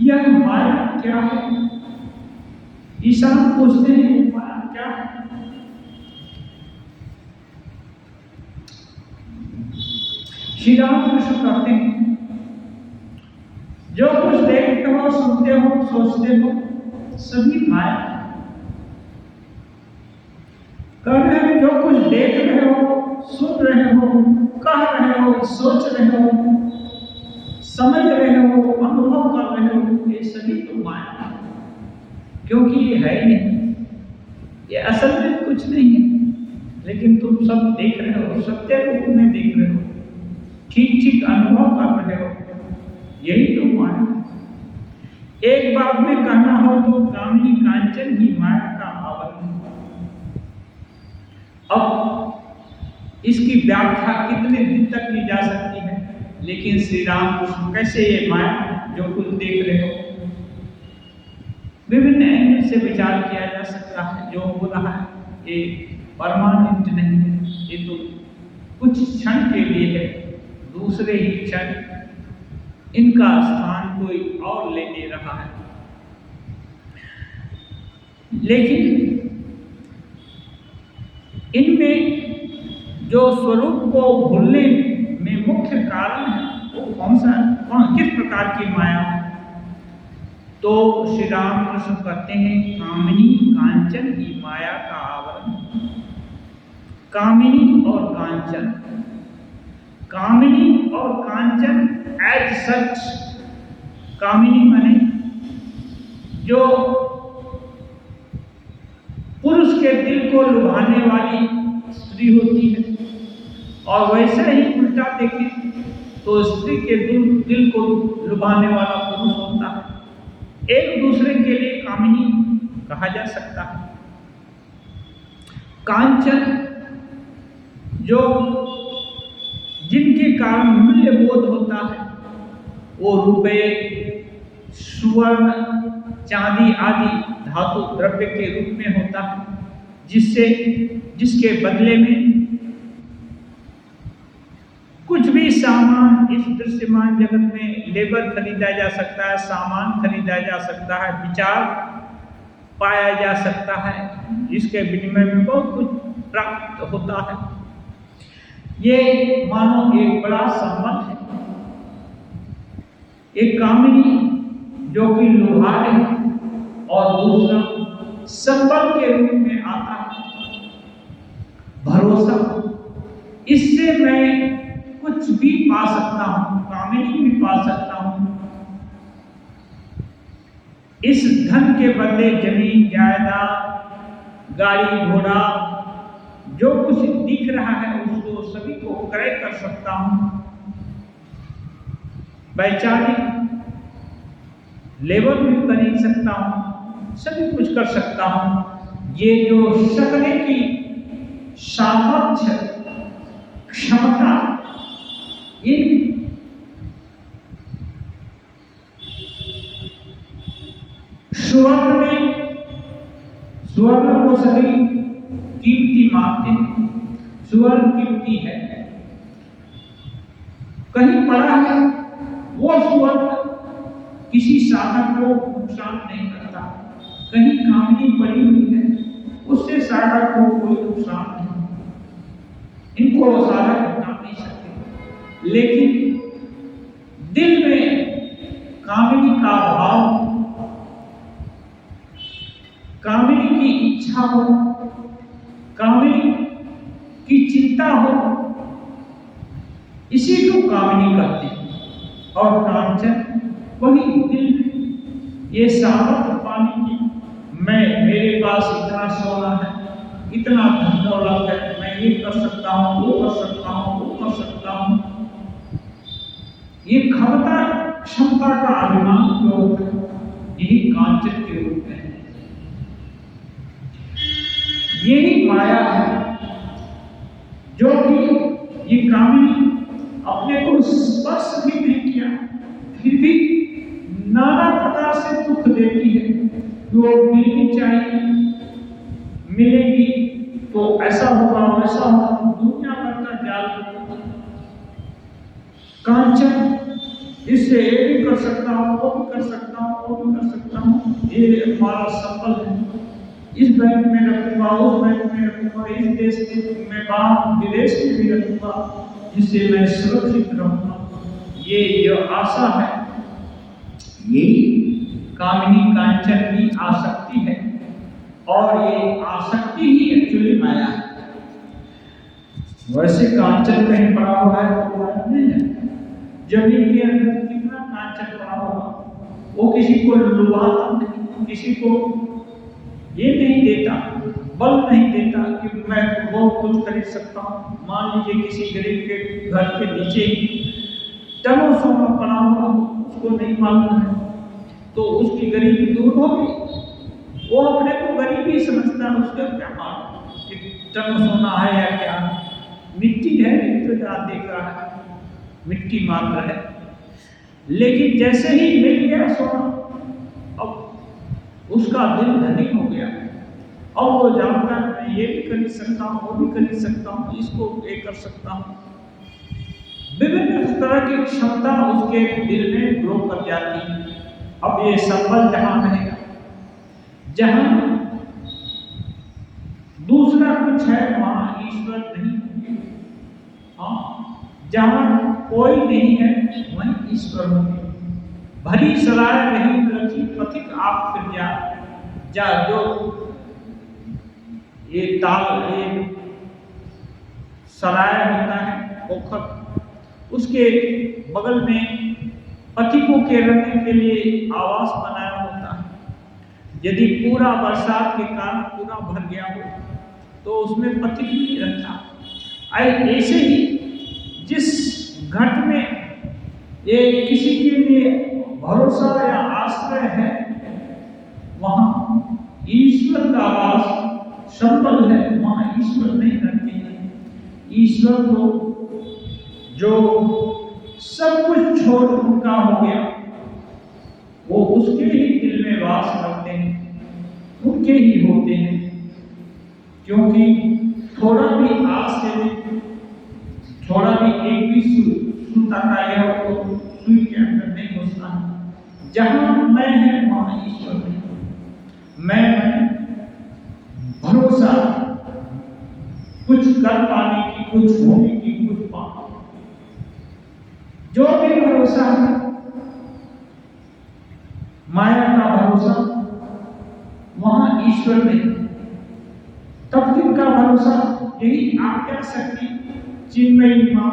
[SPEAKER 1] यह माया क्या है? ईशान पूछते हैं माया क्या है? श्री राम कृष्ण कहते हैं जो कुछ देखते हो, सुनते हो, सोचते हो, सभी माया। कह रहे हैं जो कुछ देख रहे हो, सुन रहे हो, कह रहे हो, सोच रहे हो, समझ रहे हो, अनुभव कर रहे हो, ये सभी तो माया है। क्योंकि ये है ही नहीं, ये असल में कुछ नहीं है, लेकिन तुम सब देख रहे हो, सत्य रूप में देख रहे हो, ठीक ठीक अनुभव कर रहे हो, यही तो माया है। एक बात में कहना हो तो कामनी कांचन ही माया का आवरण है। अब इसकी व्याख्या कितने दिन तक की जा सकती है, लेकिन श्री राम कृष्ण कैसे ये माया जो कुछ देख रहे हो, विभिन्न एंगल से विचार किया जा सकता है। जो हो रहा है ये परमानेंट नहीं है, ये तो कुछ क्षण के लिए है, दूसरे ही क्षण इनका स्थान कोई और ले ले रहा है। लेकिन इनमें जो स्वरूप को भूलने में मुख्य कारण है वो किस प्रकार की माया है? तो श्री राम कृष्ण कहते हैं कामिनी कांचन ही माया का आवरण। कामिनी और कांचन, कामिनी और कांचन एज सच, कामिनी माने जो पुरुष के दिल को लुभाने वाली स्त्री होती है, और वैसे ही उल्टा देखें तो स्त्री के दिल को लुभाने वाला पुरुष होता है। एक दूसरे के लिए कामिनी कहा जा सकता है। कांचन जो जिनके कारण मूल्य बोध होता है, वो रुपये, स्वर्ण, चांदी आदि धातु द्रव्य के रूप में होता है, जिसके बदले में कुछ भी सामान इस दृश्यमान जगत में लेबर खरीदा जा सकता है, सामान खरीदा जा सकता है, विचार पाया जा सकता है, जिसके विनिमय में बहुत कुछ प्राप्त होता है। ये मानो एक बड़ा संबंध है। एक कामिनी जो कि लुभा है और दूसरा संबंध के रूप में आता है भरोसा। इससे मैं कुछ भी पा सकता हूं, कामिनी भी पा सकता हूं। इस धन के बदले जमीन, जायदाद, गाड़ी घोड़ा, जो कुछ दिख रहा है उसको सभी को क्रय कर सकता हूं। वैचारिक लेबर भी खरीद सकता हूं, सभी कुछ कर सकता हूं। ये जो सकने की सामर्थ्य, क्षमता, इन स्वर्ण को सभी कीमती मानते हैं, स्वर्ण कीमती है। कहीं पड़ा है वो स्वर्ण किसी साधक को नुकसान नहीं करता, कहीं कामिनी पड़ी हुई है उससे साधक को कोई नुकसान नहीं, इनको साधक हटा नहीं सकते। लेकिन दिल में कामिनी का भाव, कामिनी की इच्छा हो, कामिनी की चिंता हो, इसी को कामिनी कहते हैं। और कांचन वही दिल में ये सामर्थ्य पाने की, मेरे पास इतना सोना है, इतना धन दौलत है, मैं ये कर सकता हूँ, वो कर सकता हूँ, वो कर सकता हूँ। ये क्षमता का अभिमान जो होता है, यही कांचन के रूप में है। यही माया है जो कि ये कामिनी अपने को स्पर्श भी नहीं किया, फिर भी नाना प्रकार से दुख देती है। जो मिलनी चाहिए मिलेगी तो ऐसा होगा वैसा होगा, दुनिया भर का जाल। कांचन इससे ये भी कर सकता हूँ, वो भी कर सकता हूँ, वो भी कर सकता हूँ, ये हमारा संबल है। इस बैंक में रखूंगा, उस बैंक में रखूंगा, इस देश में बाहर विदेश में भी रखूंगा, जिससे मैं सुरक्षित रहूंगा। ये आशा है, यही कामिनी कांचन की आसक्ति है। और ये आसक्ति ही एक्चुअली माया है। वैसे कांचन कहीं पड़ा हुआ है तो माया नहीं है। जमीन के अंदर कितना कांचन पड़ा हुआ, वो किसी को लुभाता नहीं, किसी को ये नहीं देता, बल नहीं देता कि मैं बहुत कुछ खरीद सकता हूँ। मान लीजिए किसी गरीब के घर के नीचे ही टनों सोना पड़ा हुआ, उसको नहीं मालूम है, तो उसकी गरीबी दूर होगी। वो अपने को गरीब ही समझता है, उसका क्या मालूम कि टनों सोना है या क्या मिट्टी है, इंतजार देख रहा है, मिट्टी मात्र है। लेकिन जैसे ही मिल गया सोना, अब उसका दिल धनी हो गया। अब वो जानता है मैं ये भी खरीद सकता हूँ, वो भी खरीद सकता हूँ, इसको ये कर सकता हूँ। विभिन्न तरह की क्षमता उसके दिल में ग्रो कर जाती है। अब ये संबल जहां रहेगा, जहां दूसरा कुछ है वहां ईश्वर नहीं। हाँ, जहां कोई नहीं है वहीं ईश्वर होंगे। भरी सराय नहीं रखी पथिक आप फिर जा जो ये ताल ये सराय होता है पोखर, उसके बगल में पथिकों के रहने के लिए आवास बनाया होता है। यदि पूरा बरसात के कारण पूरा भर गया हो तो उसमें पथिक नहीं रहता। ऐसे ही जिस घट में ये किसी के लिए भरोसा या आश्रय है, वहां ईश्वर का वास संबल है, वहां ईश्वर नहीं रहते हैं। ईश्वर तो जो सब कुछ छोड़ उनका हो गया, वो उसके ही दिल में वास करते हैं, उनके ही होते हैं। क्योंकि थोड़ा भी आस से थोड़ा भी एक भी सुनता का यह तो सुई के अंदर नहीं घुसता है। जहां मैं है वहां ईश्वर नहीं। मैं भरोसा कुछ कर पाने की, कुछ होने की, कुछ पाने, जो भी भरोसा है माया का भरोसा, वहां ईश्वर नहीं। तब किनका भरोसा? यही आज्ञा शक्ति चिन्मयी मां,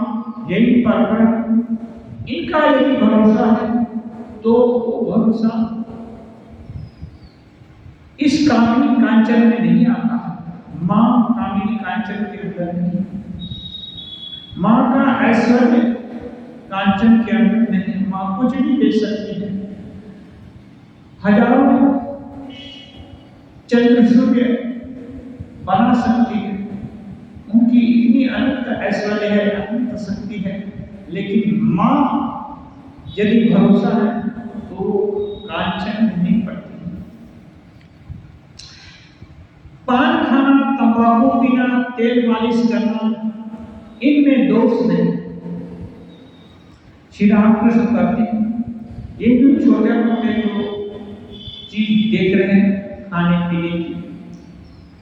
[SPEAKER 1] यही परब्रह्म, इनका यदि भरोसा है तो वो भरोसा इस कामिनी कांचन में नहीं आता। मां कामिनी कांचन के अंदर नहीं, मां का ऐश्वर्य कांचन के अंदर नहीं। मां कुछ भी दे सकती है, हजारों चंद्र सूर्य बना सकती है, उनकी इतनी अनंत ऐश्वर्य है, अनंत शक्ति है। लेकिन मां यदि भरोसा है तो कांचन नहीं पड़ती। पान खाना, तंबाकू पीना, तेल मालिश करना, इनमें दोष नहीं। श्री रामकृष्ण कहते हैं ये जो छोटे मोटे जो चीज देख रहे हैं खाने पीने की,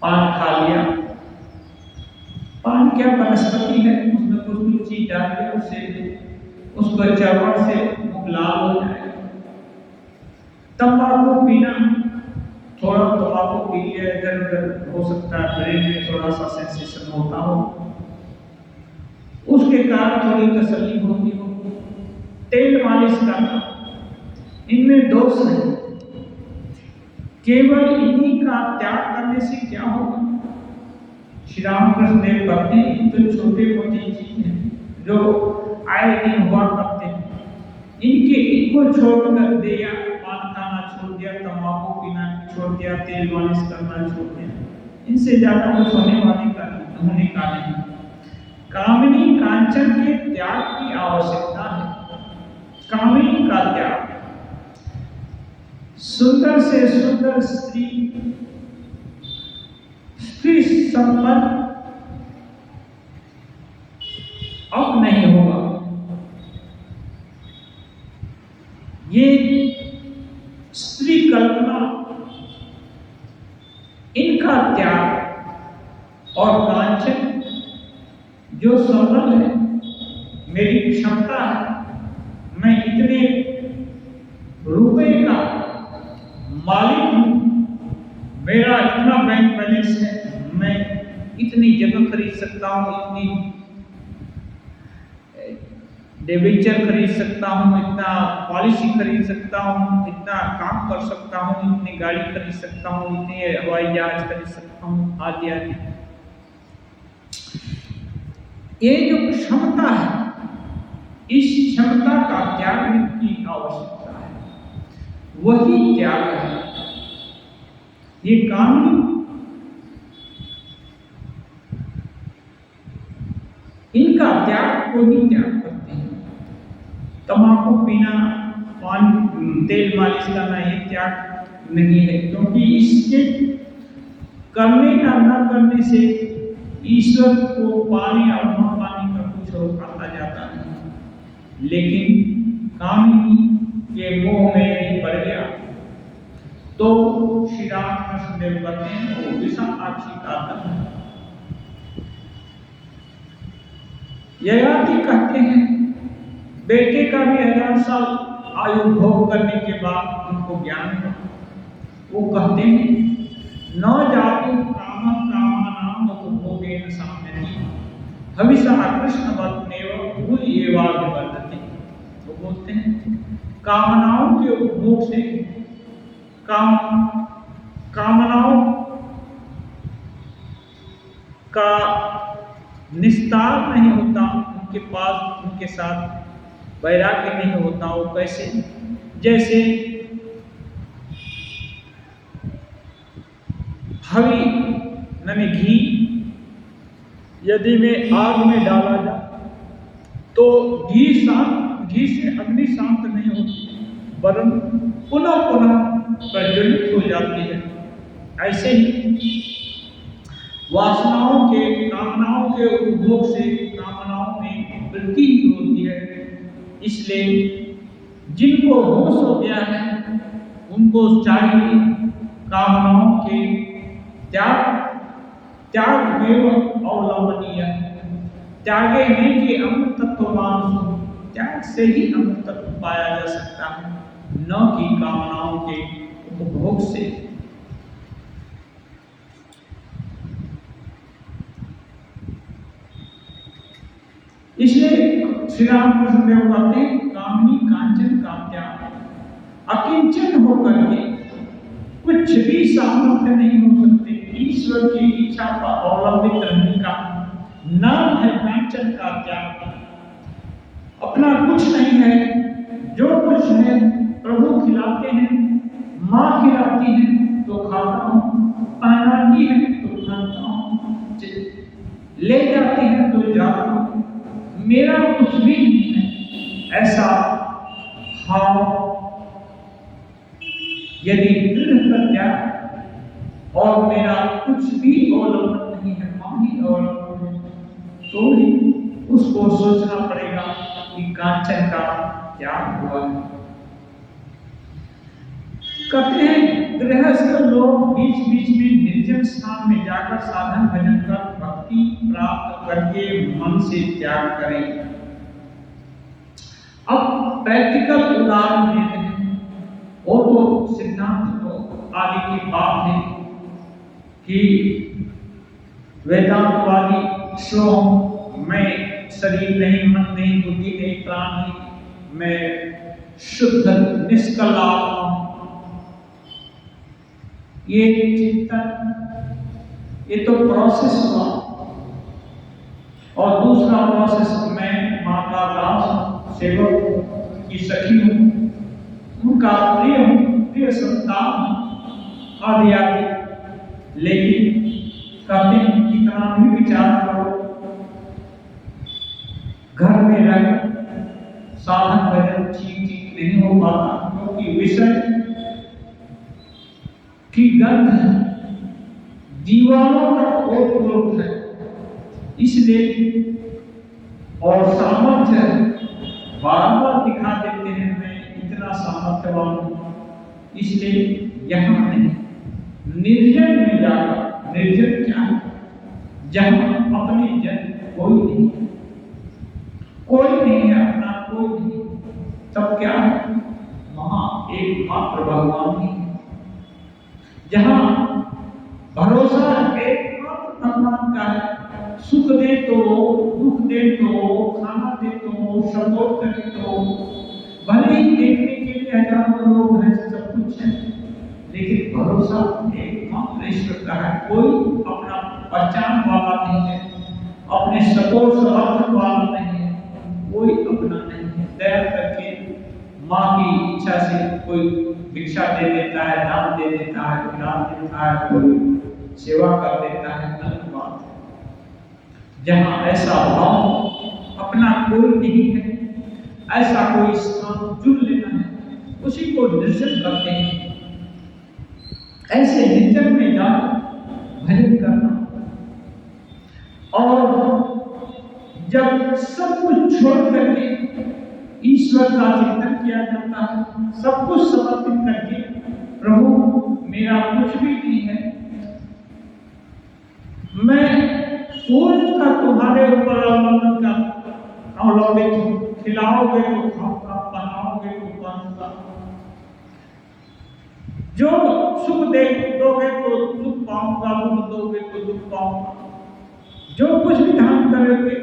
[SPEAKER 1] पान खा लिया, पान क्या वनस्पति है, उसमें कुछ चीज डाल के उससे उसको चर्वण से मुख लाल हो जाएगा। तंबाकू पीना, थोड़ा तंबाकू पी लिया, इधर उधर हो सकता है ब्रेन में थोड़ा सा सेंसेशन होता हो, उसके कारण थोड़ी तसल्ली होती हो। तेल मालिश करना, इनमें दोष नहीं। केवल इन्हीं का त्याग करने से क्या होगा? श्री रामकृष्ण देव कहते हैं तो छोटे मोटी चीज हैं जो आए दिन हुआ करते हैं, इनको छोड़कर दिया, पान खाना छोड़ दिया, तंबाकू पीना छोड़ दिया, तेल मालिश करना छोड़ दिया, इनसे ज्यादा कुछ होने का नहीं। कामिनी कांचन के त्याग की आवश्यकता है। कामिनी का त्याग, सुंदर से सुंदर स्त्री संपन्न अब नहीं होगा। ये स्त्री कल्पना, इनका त्याग और कांचन जो संबंध है, मेरी क्षमता है, मैं इतने रुपए का मालिक हूं, मेरा इतना बैंक बैलेंस है, मैं इतनी जगह खरीद सकता हूं, इतनी डिबेंचर खरीद सकता हूं, इतना पॉलिसी खरीद सकता हूं, इतना काम कर सकता हूं, इतनी गाड़ी खरीद सकता हूं, इतने हवाई जहाज खरीद सकता हूं, आदि आदि। ये जो क्षमता है, इस क्षमता का त्याग की आवश्यकता है, वही त्याग है। ये कानून इनका त्याग को ही त्याग करते हैं। तंबाकू पीना, तेल मालिश करना, ये त्याग नहीं है, क्योंकि इसके करने या न करने से ईश्वर को पाने और न पाने का कुछ रोका जाता नहीं। लेकिन कामिनी के मोह में यदि पड़ गया तो श्री रामकृष्ण देव कहते हैं वो विशाखाक्षी का धर्म है। ययाति कहते हैं बेटे का भी 1000 साल आयु भोग करने के बाद उनको ज्ञान हुआ। वो कहते हैं न जातु काम कामानाम उपभोगेन साम्यति हविषा कृष्णवत्नेव भूयेवाभिवर्धते। वो बोलते हैं कामनाओं के उपभोग से कामनाओं का निस्तार नहीं होता, उनके पास उनके साथ वैराग्य नहीं होता। वो कैसे? जैसे हवी यानी घी यदि में आग में डाला जाए तो घी से अग्नि शांत नहीं होती, वरन पुनः पुनः प्रज्वलित हो जाती है। ऐसे ही वासनाओं के, कामनाओं के उपभोग से कामनाओं में वृद्धि होती है। इसलिए जिनको होश हो गया है उनको चाहिए कामनाओं के त्याग एवं अवलंबनीय, त्यागे नहीं कि अमृत तत्व मानसो, त्याग से ही अमृत तत्व पाया जा सकता है, न कि कामनाओं के उपभोग से। इसलिए श्री रामकृष्ण देव कहते हैं कामनी कांचन का त्याग। अकिंचन होकर के कुछ भी सामर्थ्य नहीं हो सकते। ईश्वर की इच्छा पर अवलंबित रहने का नाम है कांचन का त्याग। अपना कुछ नहीं है, जो कुछ है प्रभु खिलाते हैं, माँ खिलाती है तो खाता हूँ, पहनाती है तो पहनता हूँ, ले जाती है तो जाता हूँ, मेरा कुछ भी नहीं है। ऐसा भाव यदि दृढ़ कर जाए और मेरा कुछ भी अवलंबन नहीं है, मां ही अवलंबन है, तो ही उसको सोचना पड़ेगा कि कांचन का त्याग हुआ है। कहते हैं गृहस्थ लोग बीच बीच में निर्जन स्थान में जाकर साधन भजन कर भक्ति प्राप्त करके मन से त्याग करें। अब प्रैक्टिकल उदाहरण देते हैं। वो तो सिद्धांत तो आदि की बात है कि वेदांतवादी श्लोक मैं शरीर नहीं, मन नहीं, बुद्धि नहीं, प्राण नहीं, मैं शुद्ध निष्कल आत्मा हूं। ये चिंतन, ये तो प्रोसेस हुआ। और दूसरा प्रोसेस, मैं मां का दास हूं, सेवक की सखी हूं, उनका प्रिय हूं, प्रिय संतान आदि आदि। लेकिन कहते हैं कितना भी विचार करो, घर में रह साधन भजन ठीक नहीं हो पाता, क्योंकि विषय की गंध दीवारों तक ओत है। इसलिए और सामर्थ्य बार दिखा देते हैं मैं इतना सामर्थ्यवान हूं, इसलिए यहाँ नहीं, निर्जन में जाकर। निर्जन क्या है? जहां अपने जन कोई नहीं है, अपना कोई नहीं, तब क्या है? वहां एकमात्र भगवान ही है। जहां भरोसा एकमात्र भगवान का है। सुख दे तो, दुख दे तो, खाना दे तो, सपोर्ट करे तो, भले ही देखने के लिए हजारों लोग हैं, सब कुछ है, लेकिन भरोसा एकमात्र ईश्वर का है। कोई अपना पहचान वाला नहीं है, अपने सपोर्ट समर्थन वाला नहीं है, कोई अपना नहीं है। दया करके माँ की इच्छा से कोई भिक्षा दे देता है, दान दे देता है, खिला देता है, कोई सेवा कर देता है, अलग बात है। जहाँ ऐसा भाव अपना कोई नहीं है, ऐसा कोई स्थान चुन लेना है, उसी को निर्जन कहते हैं। ऐसे निर्जन में जाकर भजन करना, और जब सब कुछ छोड़ करके ईश्वर का चिंतन किया जाता है, सब कुछ समर्पित करके, प्रभु मेरा कुछ भी नहीं है, मैं पूर्णतः तुम्हारे ऊपर अवलंबित हूं। खिलाओगे तो खाऊंगा, पहनाओगे तो पहनूंगा, जो सुख दोगे तो सुख पाऊंगा, दुख दोगे तो दुख पाऊंगा, जो कुछ भी धारण करोगे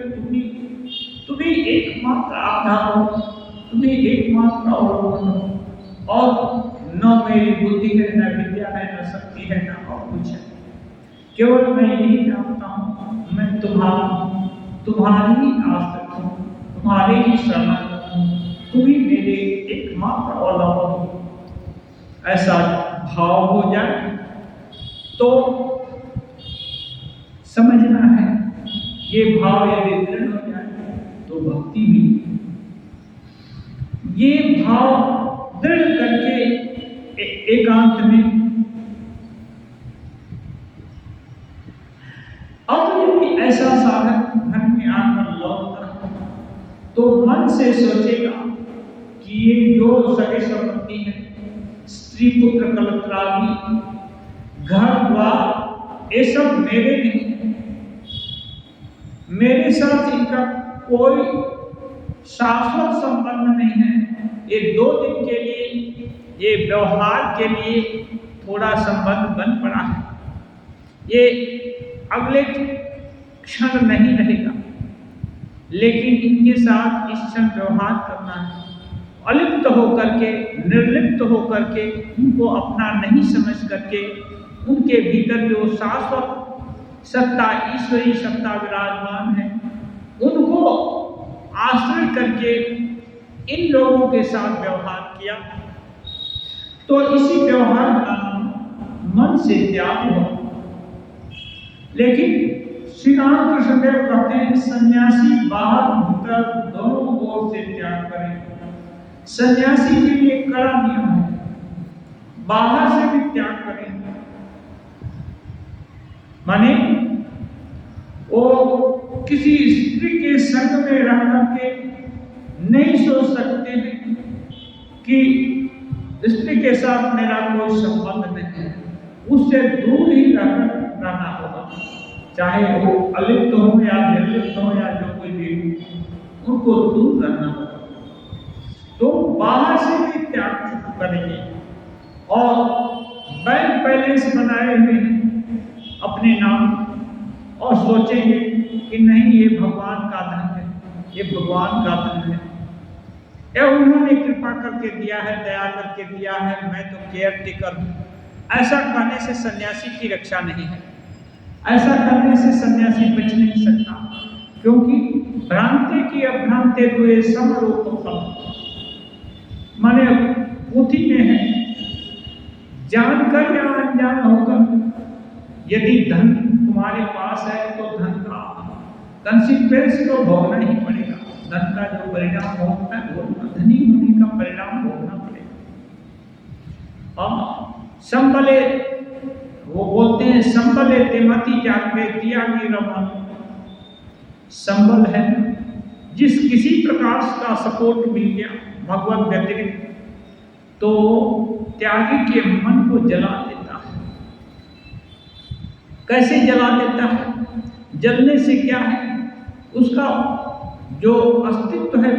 [SPEAKER 1] तुम्ही एकमात्र आधार हो, तुम्ही एकमात्र अवलंबन हो, और न मेरी बुद्धि है, न विद्या है, न शक्ति है, न और कुछ है। केवल मैं यही जानता हूं, मैं तुम्हारी ही आश्रित हूं, तुम्हारे ही शरण हूं, तुम ही मेरे एकमात्र अवलंबन हो। ऐसा भाव हो जाए तो समझना है, ये भाव यदि दृढ़ हो जाए तो भक्ति भी। ये भाव दृढ़ करके एकांत में, अब यदि ऐसा साधक घर में आकर लौटता तो मन से सोचेगा कि ये जो सगे संपत्ति है, स्त्री पुत्र कलत्रादि, घर द्वार, ये सब मेरे नहीं है, मेरे साथ इनका कोई शाश्वत संबंध नहीं है। ये 2 दिन के लिए, ये व्यवहार के लिए थोड़ा संबंध बन पड़ा है, ये अगले क्षण नहीं रहेगा, लेकिन इनके साथ इस क्षण व्यवहार करना है। अलिप्त होकर के, निर्लिप्त होकर के, उनको अपना नहीं समझ करके, उनके भीतर जो शाश्वत सत्ता, ईश्वरी सत्ता विराजमान है, उनको आश्रय करके इन लोगों के साथ व्यवहार किया, तो इसी व्यवहार का मन से त्याग हुआ। लेकिन श्री रामकृष्ण देव कहते हैं, सन्यासी बाहर भीतर दोनों ओर से त्याग करें। सन्यासी के लिए कड़ा नियम है, बाहर से भी त्याग करें, माने वो किसी स्त्री के संग में रह करके नहीं सोच सकते हैं कि स्त्री के साथ मेरा कोई संबंध नहीं है, उससे दूर ही रहना होगा, चाहे वो अलिप्त हो या निर्लिप्त हो या जो कोई भी हो, उनको दूर रहना होगा। तो बाहर से भी त्याग करेंगे, और बैंक बैलेंस बनाए हुए हैं अपने नाम, और सोचेंगे कि नहीं ये भगवान का धन है, ये भगवान का धन है, ये उन्होंने कृपा करके दिया है, दया करके दिया है, मैं तो केयर टेकर हूँ। ऐसा कहने से सन्यासी की रक्षा नहीं है, ऐसा करने से सन्यासी बच नहीं सकता, क्योंकि भ्रांति की अभ्रांते हुए समरूप फल, माने पोथी में है जानकर या अनजान होकर यदि धन तुम्हारे पास है तो धन का कंसिक्वेंस तो भोगना ही पड़ेगा। धन का जो परिणाम भोगना है वो धनी होने का परिणाम भोगना पड़ेगा। संबले वो बोलते हैं संबले तेमती जागवे त्यागी रमन। संबल है जिस किसी प्रकार का सपोर्ट मिल गया भगवत व्यतिरिक्त तो त्यागी के मन को जला देता है। कैसे जला देता है? जलने से क्या है, उसका जो अस्तित्व है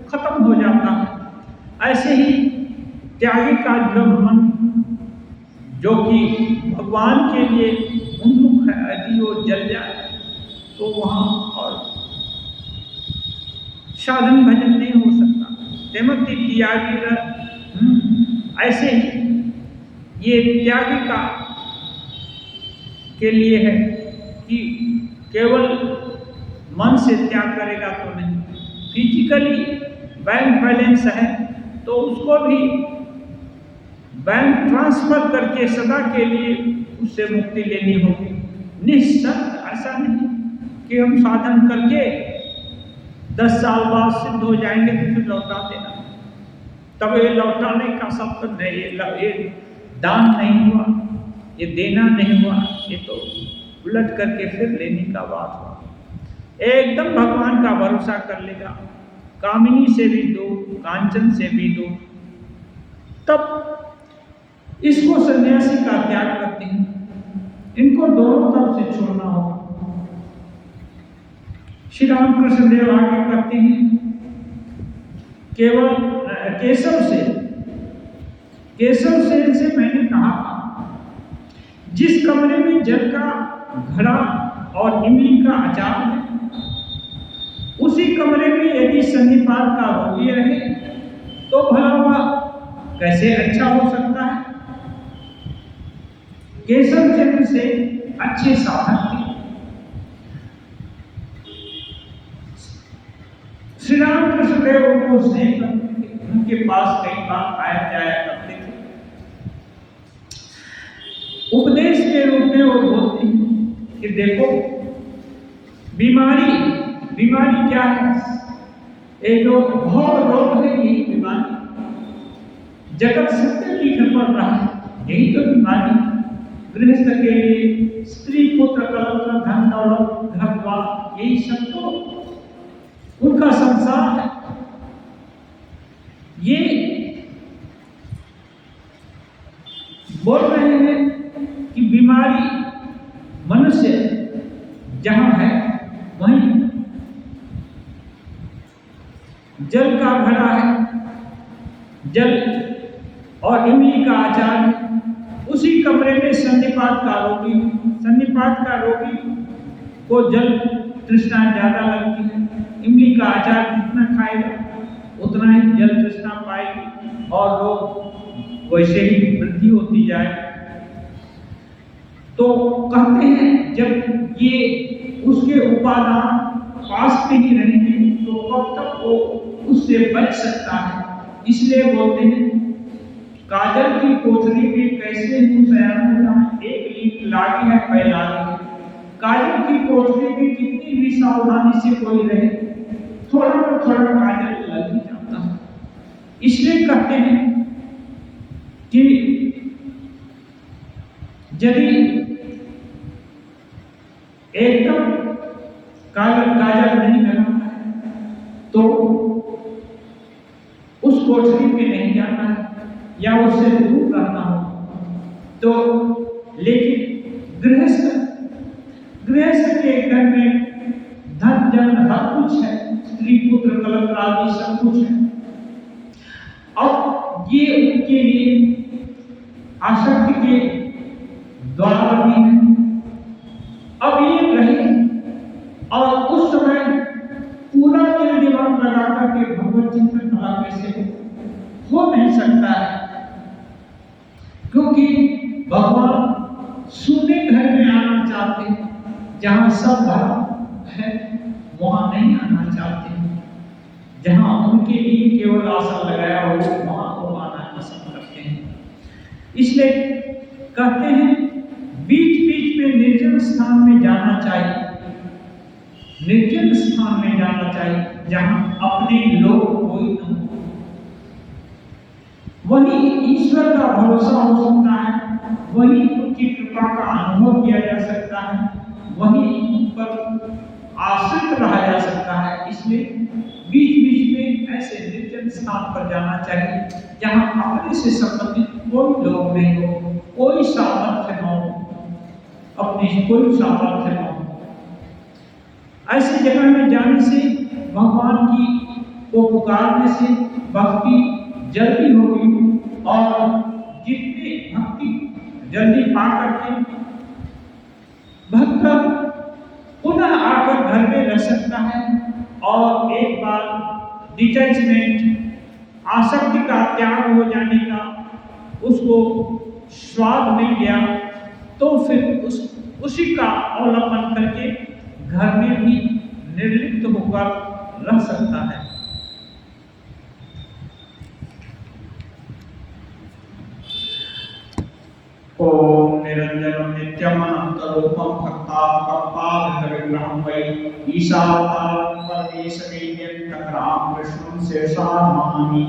[SPEAKER 1] खत्म हो जाता है। ऐसे ही त्यागी का जो मन जो कि भगवान के लिए उन्मुख है, यदि वो जल जाए तो वहाँ और साधन भजन नहीं हो सकता। तेमती त्यागी ऐसे ही ये त्यागी का के लिए है कि केवल मन से त्याग करेगा तो नहीं, फिजिकली बैंक बैलेंस है तो उसको भी बैंक ट्रांसफर करके सदा के लिए उससे मुक्ति लेनी होगी। निश्चित ऐसा नहीं कि हम साधन करके 10 साल बाद सिद्ध हो जाएंगे तो फिर लौटा देना। तब ये लौटाने का सब तो नहीं, ये दान नहीं हुआ, ये देना नहीं हुआ, ये तो उलट करके फिर लेने का बात हुआ। एकदम भगवान का भरोसा कर लेगा, कामिनी से भी दो, कांचन से भी दो, तब इसको सन्यासी का त्याग करते हैं। इनको दोनों तरफ से छोड़ना होगा। श्री रामकृष्ण देव आगे करते हैं केवल केशव से मैंने कहा था जिस कमरे में जल का घड़ा और इमली का अचार है उसी कमरे में यदि सन्निपात का रोगी रहे तो भला वह कैसे अच्छा हो सकता है। केशव चंद्र से अच्छे साधक थे। श्री रामकृष्ण देव उनको स्नेह करते थे, उनके पास कई बार आया जाया करते थे। उपदेश के रूप में वो बोलते हैं कि देखो बीमारी क्या है, एक भव रोग है, यही बीमारी जगत सत्य लिखने पड़ रहा है, यही तो बीमारी। गृहस्थ के लिए स्त्री पुत्र कलत्र धन दौलत घर द्वार यही सब तो उनका संसार है। ये बोल रहे हैं कि बीमारी मनुष्य जहां है वहीं जल का घड़ा है, जल और इमली का अचार है। उसी कमरे में सन्निपात का रोगी को जल तृष्णा ज्यादा लगती है। इमली का अचार जितना खाएगा उतना ही जल तृष्णा पाएगी और रोग वैसे ही वृद्धि होती जाए। तो कहते हैं जब ये उसके उपादान पास में ही रहेंगे तो कब तक वो उससे बच सकता है। इसलिए बोलते हैं काजल की कोठरी में कैसे हूँ सयाना, एक लीक लागी है फैलागी है। काजल की कोठरी में कितनी भी सावधानी से कोई रहे थोड़ा ना थोड़ा काजल लग ही जाता है। इसलिए कहते हैं कि यदि एकदम काजल नहीं लगाना है तो उस कोठरी में नहीं जाना है या उससे दूर रहना हो तो। लेकिन गृहस्थ के घर में धन जन हर कुछ है, स्त्री पुत्र कलत्र आदि सब कुछ है। अब ये उनके लिए आसक्ति के द्वारा भी है। अब ये रहे और उस समय पूरा दिल दिमाग लगा करके भगवत चिंतन करा कैसे हो नहीं सकता है, क्योंकि भगवान शून्य घर में आना चाहते हैं। जहां सब धर्म है वहां नहीं आना चाहते हैं। जहां उनके लिए केवल आसन लगाया हो वहां वो आना पसंद करते हैं। इसलिए में जाना चाहिए, निर्जन स्थान में जाना चाहिए जहां अपने लोग कोई न हो। वही ईश्वर का भरोसा हो सकता है, वही उनकी कृपा का अनुभव किया जा सकता है, वही उन पर आश्रित रहा जा सकता है। इसलिए बीच बीच में ऐसे निर्जन स्थान पर जाना चाहिए जहां अपने से संबंधित कोई लोग नहीं हो, कोई सामर्थ्य न हो, अपनी कोई सामर्थ्य न हो। ऐसी जगह में जाने से भगवान की को पुकारने से भक्ति जल्दी होगी और जितनी भक्ति जल्दी पा करके भक्त पुनः आकर घर में रह सकता है और एक बार डिटैचमेंट, आसक्ति का त्याग हो जाने का उसको स्वाद मिल गया तो फिर उसी का अवलंबन करके घर में भी निर्लिप्त होकर रह सकता है। ओम निरंजनम नित्यम अनंतरूपम भक्तापादविग्रहं वै ईशावतारं परमेशमेन्द्यं तत्राम कृष्णं शेषानमामि।